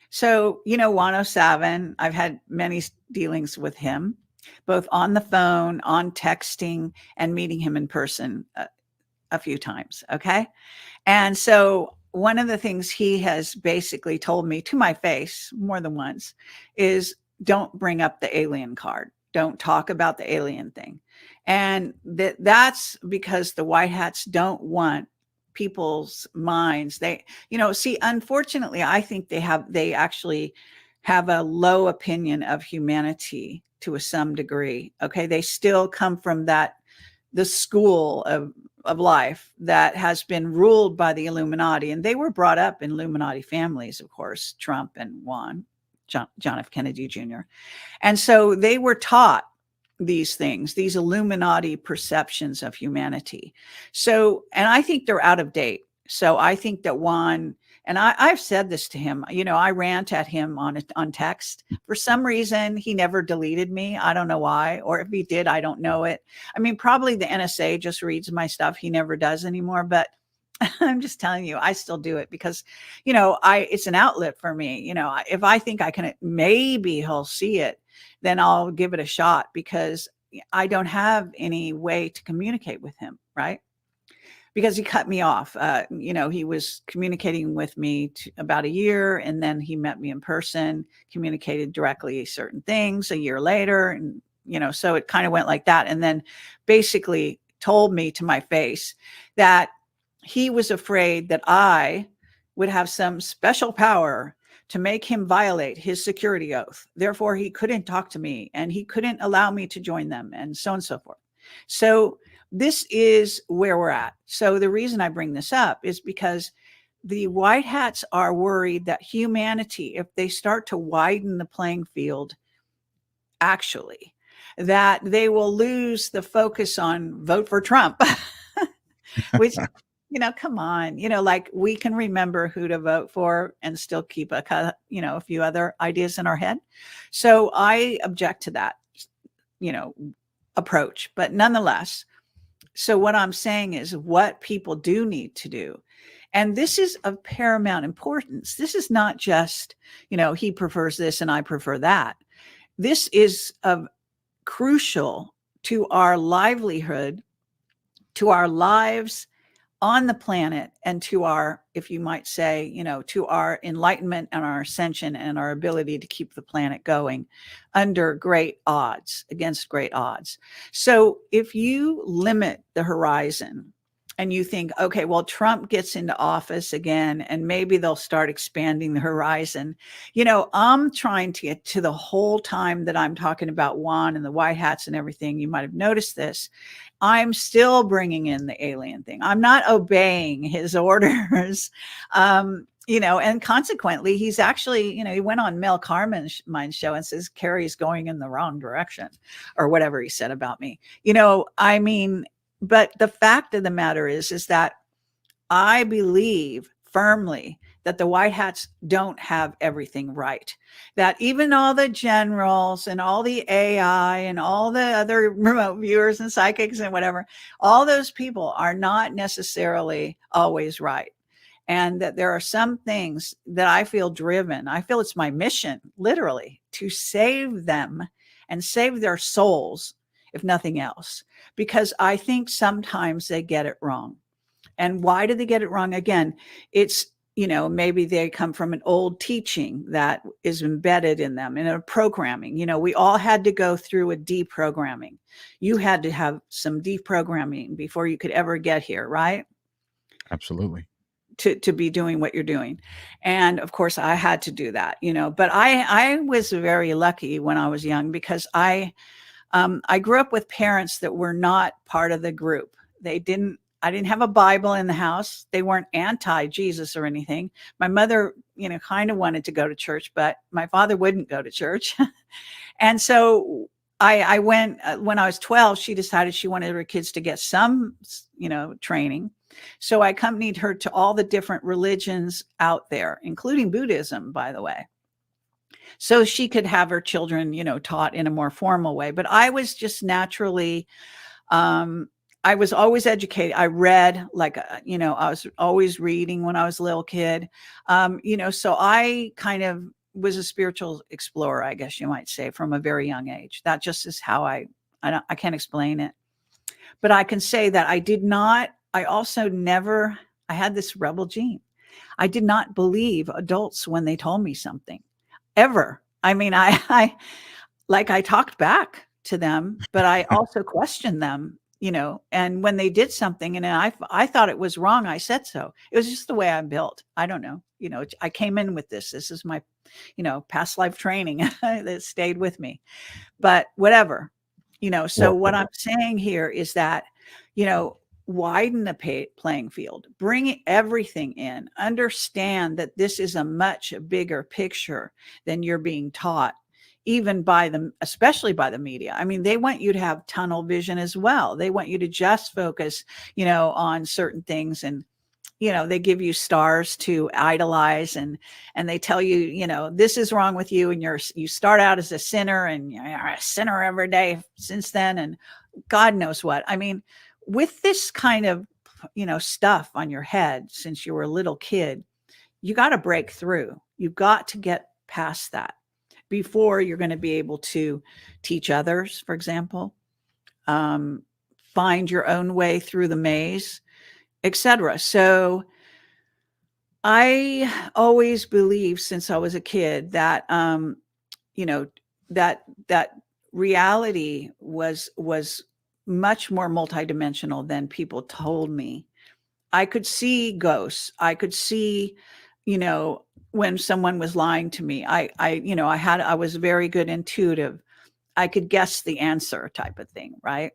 so 107, I've had many dealings with him, both on the phone, on texting, and meeting him in person a few times. Okay. And so one of the things he has basically told me to my face more than once is, don't bring up the alien card. Don't talk about the alien thing. And that's because the white hats don't want people's minds. They, see, unfortunately, I think they actually have a low opinion of humanity to some degree. Okay. They still come from the school of life that has been ruled by the Illuminati. And they were brought up in Illuminati families, of course, Trump and John F. Kennedy Jr. And so they were taught these things, these Illuminati perceptions of humanity. So, and I think they're out of date. So I think that Juan, and I've said this to him, I rant at him on text. For some reason, he never deleted me. I don't know why, or if he did, I don't know it. I mean, probably the NSA just reads my stuff. He never does anymore, but I'm just telling you, I still do it because, it's an outlet for me. If I think I can, maybe he'll see it, then I'll give it a shot because I don't have any way to communicate with him. Right. Because he cut me off. He was communicating with me about a year, and then he met me in person, communicated directly certain things a year later. And, so it kind of went like that. And then basically told me to my face that he was afraid that I would have some special power to make him violate his security oath. Therefore, he couldn't talk to me and he couldn't allow me to join them, and so on and so forth. So this is where we're at. So the reason I bring this up is because the white hats are worried that humanity, if they start to widen the playing field, actually, that they will lose the focus on vote for Trump, which, come on, like we can remember who to vote for and still keep a few other ideas in our head. So I object to that, approach, but nonetheless. So what I'm saying is what people do need to do. And this is of paramount importance. This is not just, he prefers this and I prefer that. This is of crucial to our livelihood, to our lives on the planet, and to our, if you might say, to our enlightenment and our ascension and our ability to keep the planet going under great odds, against great odds. So if you limit the horizon and you think, okay, well, Trump gets into office again, and maybe they'll start expanding the horizon. I'm trying to get to the whole time that I'm talking about Juan and the white hats and everything. You might have noticed this. I'm still bringing in the alien thing. I'm not obeying his orders. And consequently, he's actually, he went on Mel Carmen's show and says, Kerry's going in the wrong direction, or whatever he said about me. But the fact of the matter is that I believe firmly that the white hats don't have everything right. That even all the generals and all the AI and all the other remote viewers and psychics and whatever, all those people are not necessarily always right. And that there are some things that I feel driven. I feel it's my mission, literally, to save them and save their souls, if nothing else, because I think sometimes they get it wrong. And why do they get it wrong? Again, it's maybe they come from an old teaching that is embedded in them, in a programming. We all had to go through a deprogramming. You had to have some deprogramming before you could ever get here, right? Absolutely. To be doing what you're doing. And of course I had to do that, but I was very lucky when I was young, because I grew up with parents that were not part of the group. I didn't have a Bible in the house. They weren't anti-Jesus or anything. My mother, kind of wanted to go to church, but my father wouldn't go to church. And so I went, when I was 12, she decided she wanted her kids to get some, training. So I accompanied her to all the different religions out there, including Buddhism, by the way, so she could have her children, taught in a more formal way. But I was just naturally, I was always educated. I read like, I was always reading when I was a little kid, so I kind of was a spiritual explorer, I guess you might say, from a very young age. That just is how I can't explain it. But I can say that I also never, I had this rebel gene. I did not believe adults when they told me something, ever. I mean, I talked back to them, but I also questioned them, and when they did something and I thought it was wrong, I said so. It was just the way I'm built. I don't know. I came in with this. This is my, past life training that stayed with me, but whatever, so what I'm saying here is that, widen the playing field, bring everything in, understand that this is a much bigger picture than you're being taught, even especially by the media. I mean, they want you to have tunnel vision as well. They want you to just focus, on certain things, and they give you stars to idolize, and they tell you, this is wrong with you, and you start out as a sinner, and you're a sinner every day since then, and God knows what. I mean, with this kind of, stuff on your head since you were a little kid, you got to break through. You've got to get past that before you're going to be able to teach others, for example, find your own way through the maze, etc. So I always believed since I was a kid that, that reality was much more multidimensional than people told me. I could see ghosts. I could see, when someone was lying to me. I was very good intuitive. I could guess the answer, type of thing, right?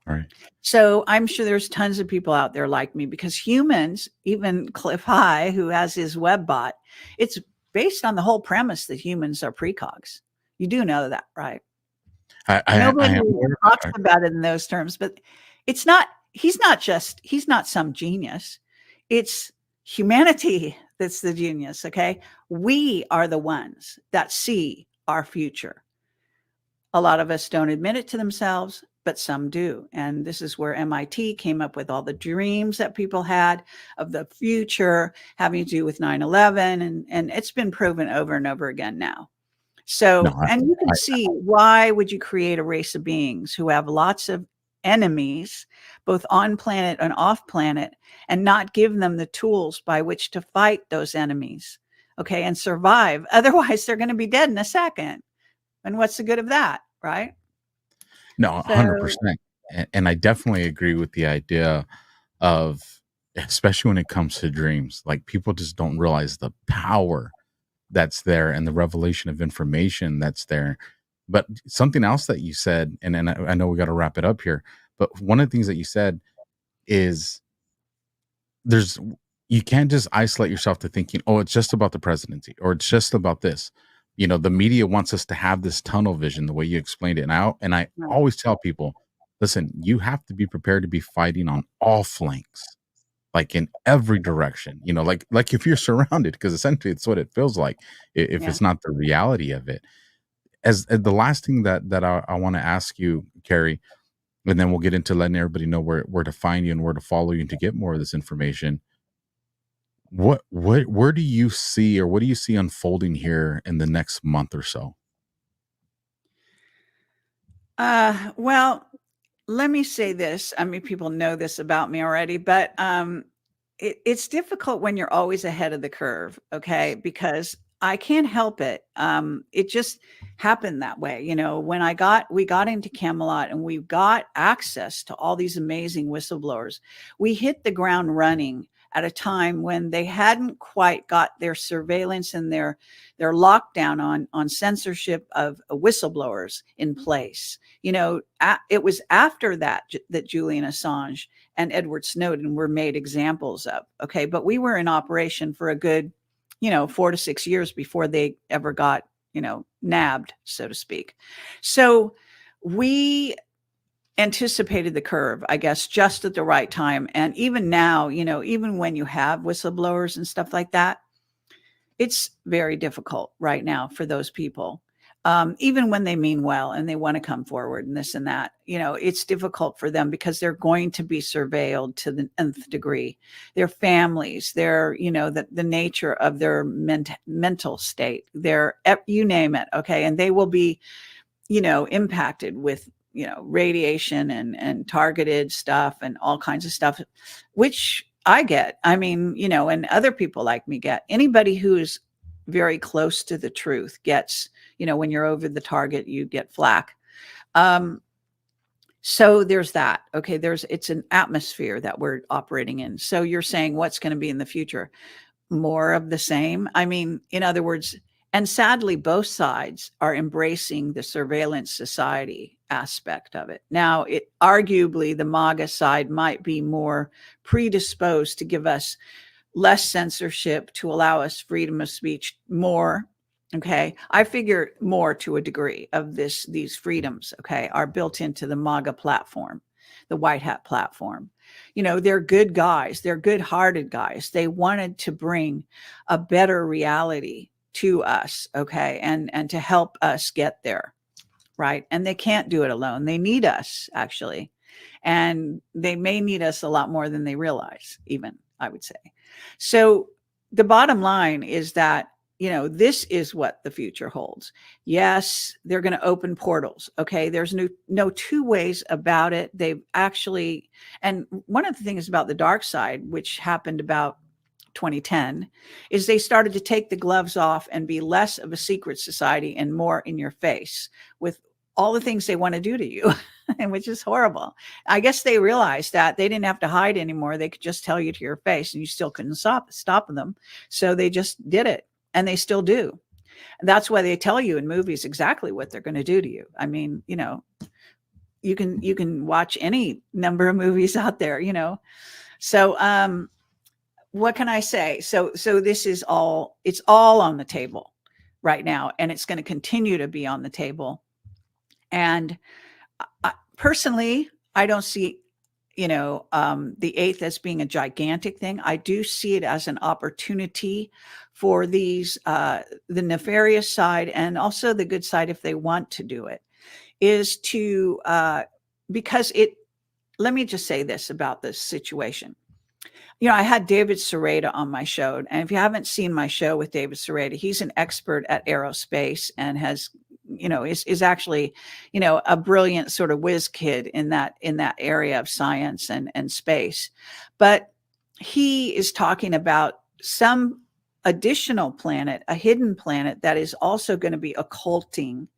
Right. So I'm sure there's tons of people out there like me, because humans, even Cliff High, who has his web bot, it's based on the whole premise that humans are precogs. You do know that, right? Nobody talks about it in those terms, but it's not, he's not some genius. It's humanity that's the genius. Okay. We are the ones that see our future. A lot of us don't admit it to themselves, but some do. And this is where MIT came up with all the dreams that people had of the future having to do with 9/11. And it's been proven over and over again now. So, and you can see, why would you create a race of beings who have lots of enemies, both on planet and off planet, and not give them the tools by which to fight those enemies, okay, and survive? Otherwise, they're going to be dead in a second. And what's the good of that, right? No, 100%. And I definitely agree with the idea of, especially when it comes to dreams, like people just don't realize the power that's there and the revelation of information that's there. But something else that you said, and I know we got to wrap it up here, but one of the things that you said is you can't just isolate yourself to thinking, oh, it's just about the presidency, or it's just about this. The media wants us to have this tunnel vision, the way you explained it. And I always tell people, listen, you have to be prepared to be fighting on all flanks, like in every direction, like if you're surrounded, because essentially it's what it feels like if it's not the reality of it. As the last thing that I want to ask you, Kerry, and then we'll get into letting everybody know where to find you and where to follow you and to get more of this information. Where do you see, or what do you see unfolding here in the next month or so? Well, let me say this. I mean, people know this about me already, but it's difficult when you're always ahead of the curve, okay? Because I can't help it. It just happened that way. You know, when we got into Camelot and we got access to all these amazing whistleblowers, we hit the ground running at a time when they hadn't quite got their surveillance and their lockdown on censorship of whistleblowers in place. You know, it was after that that Julian Assange and Edward Snowden were made examples of. Okay, but we were in operation for a good, 4 to 6 years before they ever got, nabbed, so to speak. So we anticipated the curve, I guess, just at the right time. And even now, even when you have whistleblowers and stuff like that, it's very difficult right now for those people. Even when they mean well and they want to come forward and this and that, it's difficult for them because they're going to be surveilled to the nth degree. Their families, the nature of their mental state, you name it. Okay. And they will be, impacted with, radiation and targeted stuff and all kinds of stuff, which I get. I mean, and other people like me get. Anybody who's very close to the truth gets, when you're over the target, you get flack. So there's that. Okay. It's an atmosphere that we're operating in. So you're saying what's going to be in the future? More of the same. I mean, in other words, and sadly, both sides are embracing the surveillance society aspect of it. Now, arguably, the MAGA side might be more predisposed to give us less censorship, to allow us freedom of speech more. Okay. I figure more to a degree of these freedoms, okay, are built into the MAGA platform, the white hat platform. They're good guys. They're good-hearted guys. They wanted to bring a better reality to us, okay, and to help us get there, right? And they can't do it alone. They need us, actually. And they may need us a lot more than they realize, even, I would say. So the bottom line is that, this is what the future holds. Yes, they're going to open portals. Okay. There's no two ways about it. They've actually, and one of the things about the dark side, which happened about 2010, is they started to take the gloves off and be less of a secret society and more in your face with all the things they want to do to you, and which is horrible. I guess they realized that they didn't have to hide anymore. They could just tell you to your face and you still couldn't stop them. So they just did it, and they still do. That's why they tell you in movies exactly what they're going to do to you. I mean, you can watch any number of movies out there, So what can I say? So this is it's all on the table right now, and it's going to continue to be on the table. And personally, I don't see, the 8th as being a gigantic thing. I do see it as an opportunity for these, the nefarious side and also the good side, if they want to do it, is to, because let me just say this about this situation. I had David Sereda on my show. And if you haven't seen my show with David Sereda, he's an expert at aerospace and has, is actually, a brilliant sort of whiz kid in that area of science and space. But he is talking about some additional planet, a hidden planet that is also going to be occulting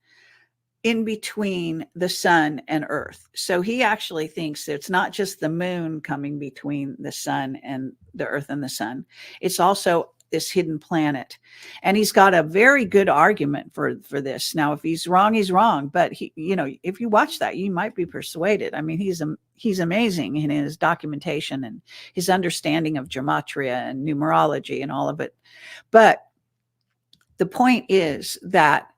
in between the sun and Earth. So he actually thinks that it's not just the moon coming between the sun and the Earth and the sun. It's also this hidden planet. And he's got a very good argument for this. Now, if he's wrong, he's wrong. But he, if you watch that, you might be persuaded. I mean, he's amazing in his documentation and his understanding of gematria and numerology and all of it. But the point is that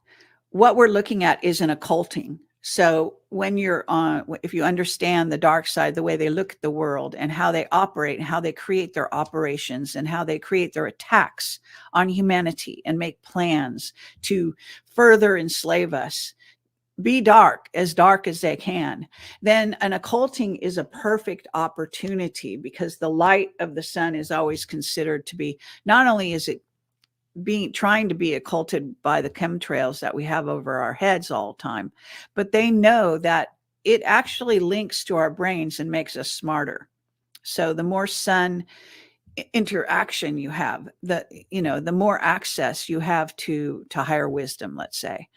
what we're looking at is an occulting. So if you understand the dark side, the way they look at the world and how they operate and how they create their operations and how they create their attacks on humanity and make plans to further enslave us, be dark as they can, then an occulting is a perfect opportunity, because the light of the sun is always considered to be, not only is it trying to be occulted by the chemtrails that we have over our heads all the time, but they know that it actually links to our brains and makes us smarter. So the more sun interaction you have, the more access you have to higher wisdom, let's say.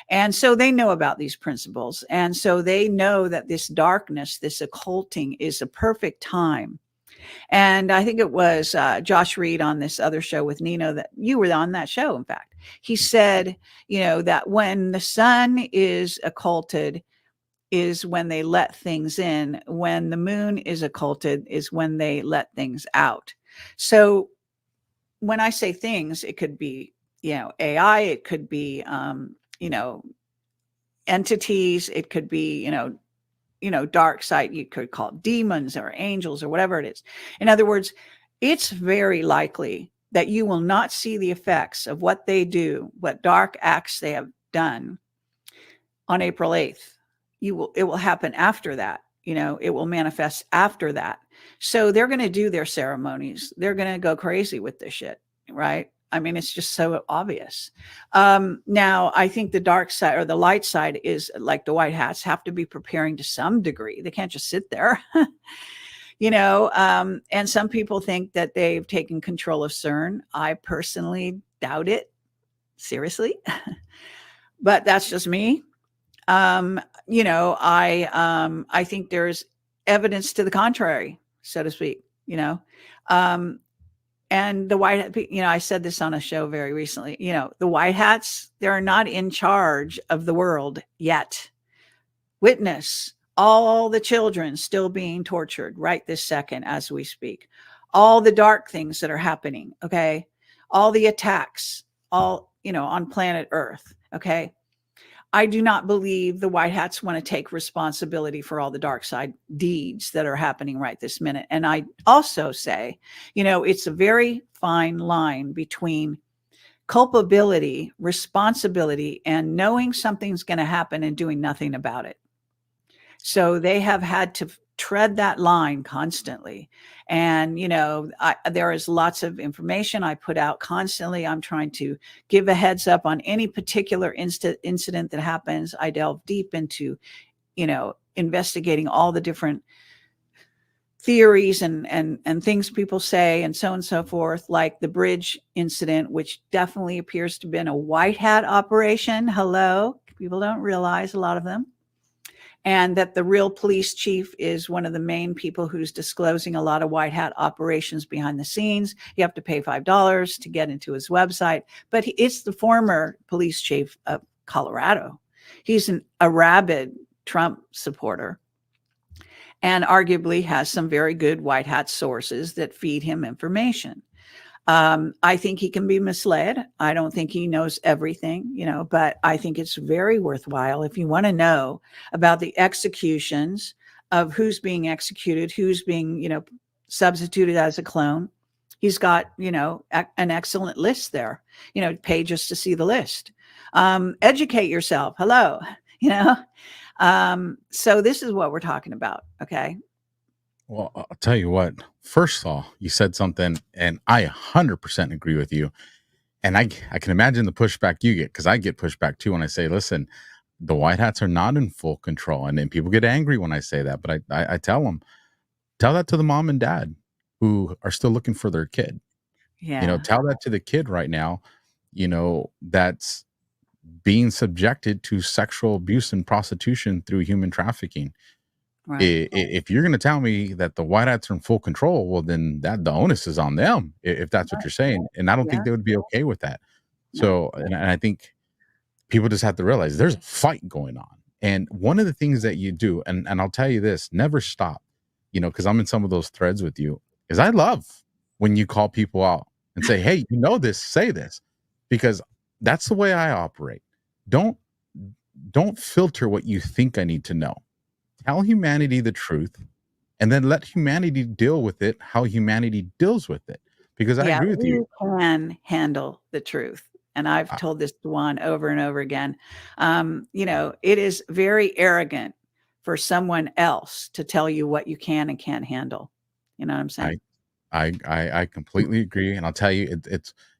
And so they know about these principles. And so they know that this darkness, this occulting, is a perfect time. And I think it was Josh Reed on this other show with Nino, that you were on that show, in fact. He said, that when the sun is occulted is when they let things in. When the moon is occulted is when they let things out. So when I say things, it could be, AI, it could be, entities, it could be, dark side, you could call it demons or angels or whatever it is. In other words, it's very likely that you will not see the effects of what they do, what dark acts they have done on April 8th. It will happen after that. It will manifest after that. So they're going to do their ceremonies. They're going to go crazy with this shit, right? I mean, it's just so obvious. Now, I think the dark side or the light side is like the white hats have to be preparing to some degree. They can't just sit there, and some people think that they've taken control of CERN. I personally doubt it, seriously, but that's just me. I think there's evidence to the contrary, so to speak, and the white, I said this on a show very recently, the white hats, they're not in charge of the world yet. Witness all the children still being tortured right this second as we speak. All the dark things that are happening, okay? All the attacks, on planet Earth, okay? I do not believe the white hats want to take responsibility for all the dark side deeds that are happening right this minute. And I also say, it's a very fine line between culpability, responsibility, and knowing something's going to happen and doing nothing about it. So they have had to tread that line constantly. And, there is lots of information I put out constantly. I'm trying to give a heads up on any particular incident that happens. I delve deep into, investigating all the different theories and things people say and so on and so forth, like the bridge incident, which definitely appears to have been a white hat operation. Hello. People don't realize, a lot of them. And that the real police chief is one of the main people who's disclosing a lot of white hat operations behind the scenes. You have to pay $5 to get into his website, but it's the former police chief of Colorado. He's a rabid Trump supporter and arguably has some very good white hat sources that feed him information. I think he can be misled. I don't think he knows everything, but I think it's very worthwhile if you want to know about the executions of who's being executed, who's being, substituted as a clone. He's got, an excellent list there, pay just to see the list. Educate yourself. Hello, so this is what we're talking about. Okay. Well, I'll tell you what. First of all, you said something, and I 100% agree with you. And I can imagine the pushback you get, because I get pushback too when I say, listen, the white hats are not in full control. And then people get angry when I say that. But I tell them, tell that to the mom and dad who are still looking for their kid. Yeah. Tell that to the kid right now, that's being subjected to sexual abuse and prostitution through human trafficking. Right. If you're going to tell me that the white hats are in full control, well, then the onus is on them, if that's what you're saying. And I don't think they would be okay with that. No. So, and I think people just have to realize there's a fight going on. And one of the things that you do, and I'll tell you this, never stop, because I'm in some of those threads with you, is I love when you call people out and say, hey, this, say this, because that's the way I operate. Don't filter what you think I need to know. Tell humanity the truth, and then let humanity deal with it how humanity deals with it. Because I agree with you. You can handle the truth. And I've told this to Juan over and over again. It is very arrogant for someone else to tell you what you can and can't handle. You know what I'm saying? I completely agree. And I'll tell you,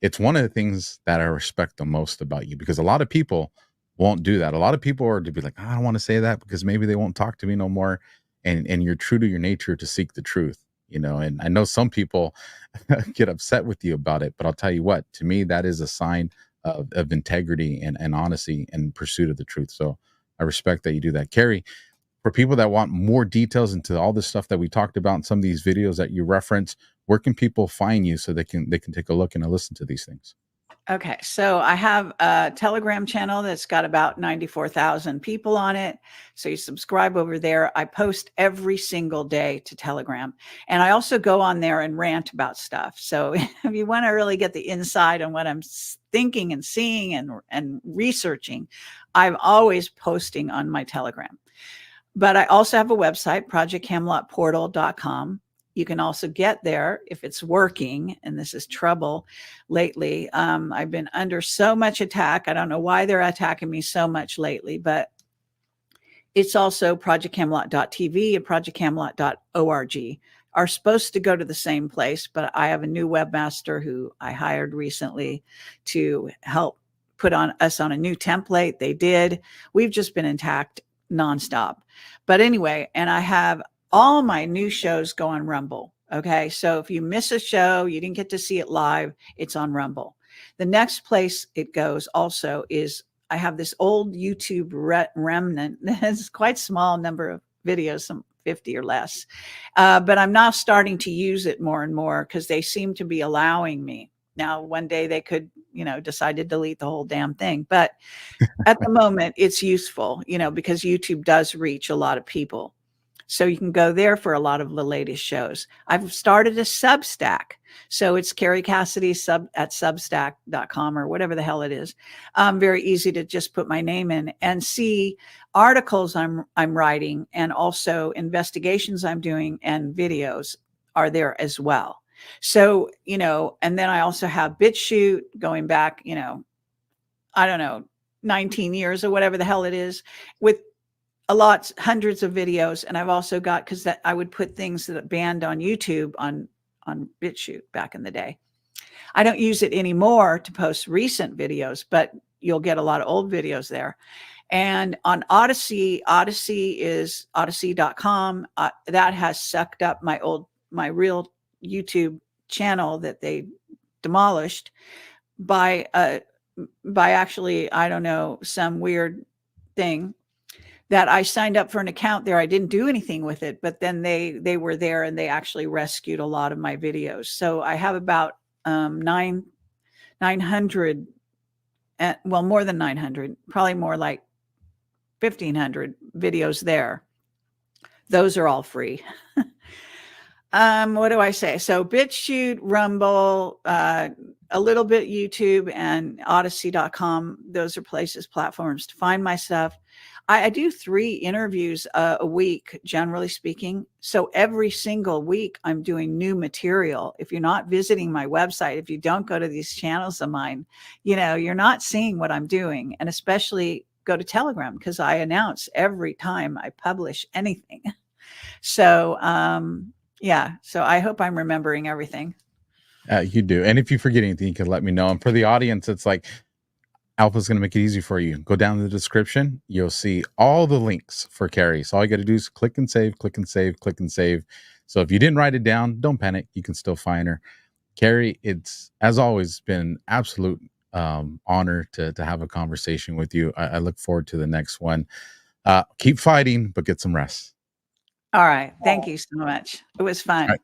it's one of the things that I respect the most about you, because a lot of people won't do that. A lot of people are to be like, I don't want to say that because maybe they won't talk to me no more. And you're true to your nature to seek the truth. And I know some people get upset with you about it, but I'll tell you what, to me, that is a sign of integrity and honesty and pursuit of the truth. So I respect that you do that. Kerry, for people that want more details into all this stuff that we talked about in some of these videos that you reference, where can people find you so they can take a look and listen to these things? Okay, so I have a Telegram channel that's got about 94,000 people on it. So you subscribe over there. I post every single day to Telegram. And I also go on there and rant about stuff. So if you want to really get the inside on what I'm thinking and seeing and researching, I'm always posting on my Telegram. But I also have a website, projectcamelotportal.com. You can also get there if it's working, and this is trouble lately. I've been under so much attack. I don't know why they're attacking me so much lately, but it's also projectcamelot.tv and projectcamelot.org are supposed to go to the same place, but I have a new webmaster who I hired recently to help put us on a new template. They did. We've just been attacked nonstop. But anyway, and I have all my new shows go on Rumble. Okay. So if you miss a show, you didn't get to see it live, it's on Rumble. The next place it goes also is I have this old YouTube remnant. It's quite small number of videos, some 50 or less. But I'm now starting to use it more and more because they seem to be allowing me. Now, one day they could, decide to delete the whole damn thing. But at the moment, it's useful, because YouTube does reach a lot of people. So you can go there for a lot of the latest shows. I've started a Substack. So it's KERRY CASSIDY at substack.com or whatever the hell it is. Very easy to just put my name in and see articles I'm writing, and also investigations I'm doing, and videos are there as well. So, and then I also have BitChute going back, I don't know, 19 years or whatever the hell it is, with hundreds of videos. And I've also got, because I would put things that banned on YouTube on BitChute back in the day. I don't use it anymore to post recent videos, but you'll get a lot of old videos there. And on Odyssey is odyssey.com. That has sucked up my real YouTube channel that they demolished by actually, I don't know, some weird thing that I signed up for an account there. I didn't do anything with it, but then they were there and they actually rescued a lot of my videos. So I have about 900, well, more than 900, probably more like 1,500 videos there. Those are all free. What do I say? So BitChute, Rumble, a little bit YouTube, and Odyssey.com. Those are platforms to find my stuff. I do 3 interviews a week, generally speaking. So every single week I'm doing new material. If you're not visiting my website, if you don't go to these channels of mine, you're not seeing what I'm doing. And especially go to Telegram, because I announce every time I publish anything. So, yeah. So I hope I'm remembering everything. You do. And if you forget anything, you can let me know. And for the audience, it's like, Alpha's going to make it easy for you. Go down in the description. You'll see all the links for Kerry. So all you got to do is click and save, click and save, click and save. So if you didn't write it down, don't panic. You can still find her. Kerry, it's, as always, been absolute honor to have a conversation with you. I look forward to the next one. Keep fighting, but get some rest. All right. Thank you so much. It was fun.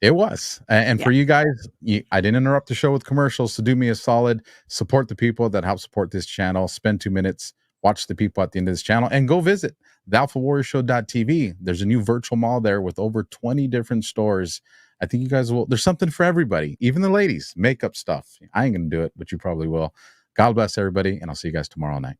It was. And for you guys, I didn't interrupt the show with commercials. So do me a solid, support the people that help support this channel. Spend 2 minutes, watch the people at the end of this channel, and go visit thealphawarriorshow.tv. There's a new virtual mall there with over 20 different stores. I think you guys will. There's something for everybody, even the ladies, makeup stuff. I ain't going to do it, but you probably will. God bless everybody, and I'll see you guys tomorrow night.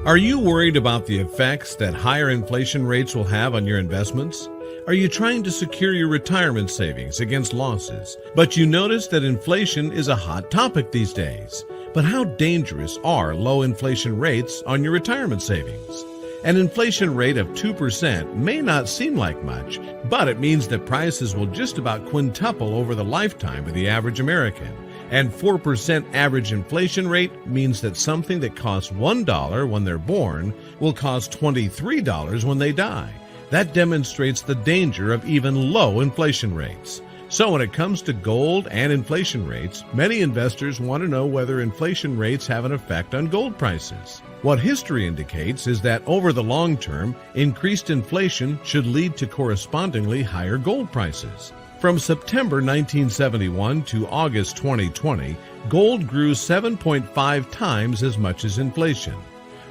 Are you worried about the effects that higher inflation rates will have on your investments? Are you trying to secure your retirement savings against losses, but you notice that inflation is a hot topic these days? But how dangerous are low inflation rates on your retirement savings? An inflation rate of 2% may not seem like much, but it means that prices will just about quintuple over the lifetime of the average American. And 4% average inflation rate means that something that costs $1 when they're born will cost $23 when they die. That demonstrates the danger of even low inflation rates. So when it comes to gold and inflation rates, many investors want to know whether inflation rates have an effect on gold prices. What history indicates is that over the long term, increased inflation should lead to correspondingly higher gold prices. From September 1971 to August 2020, gold grew 7.5 times as much as inflation.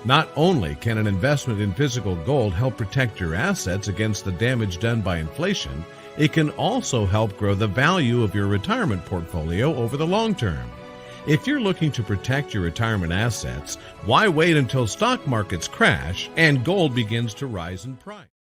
Not only can an investment in physical gold help protect your assets against the damage done by inflation, it can also help grow the value of your retirement portfolio over the long term. If you're looking to protect your retirement assets, why wait until stock markets crash and gold begins to rise in price?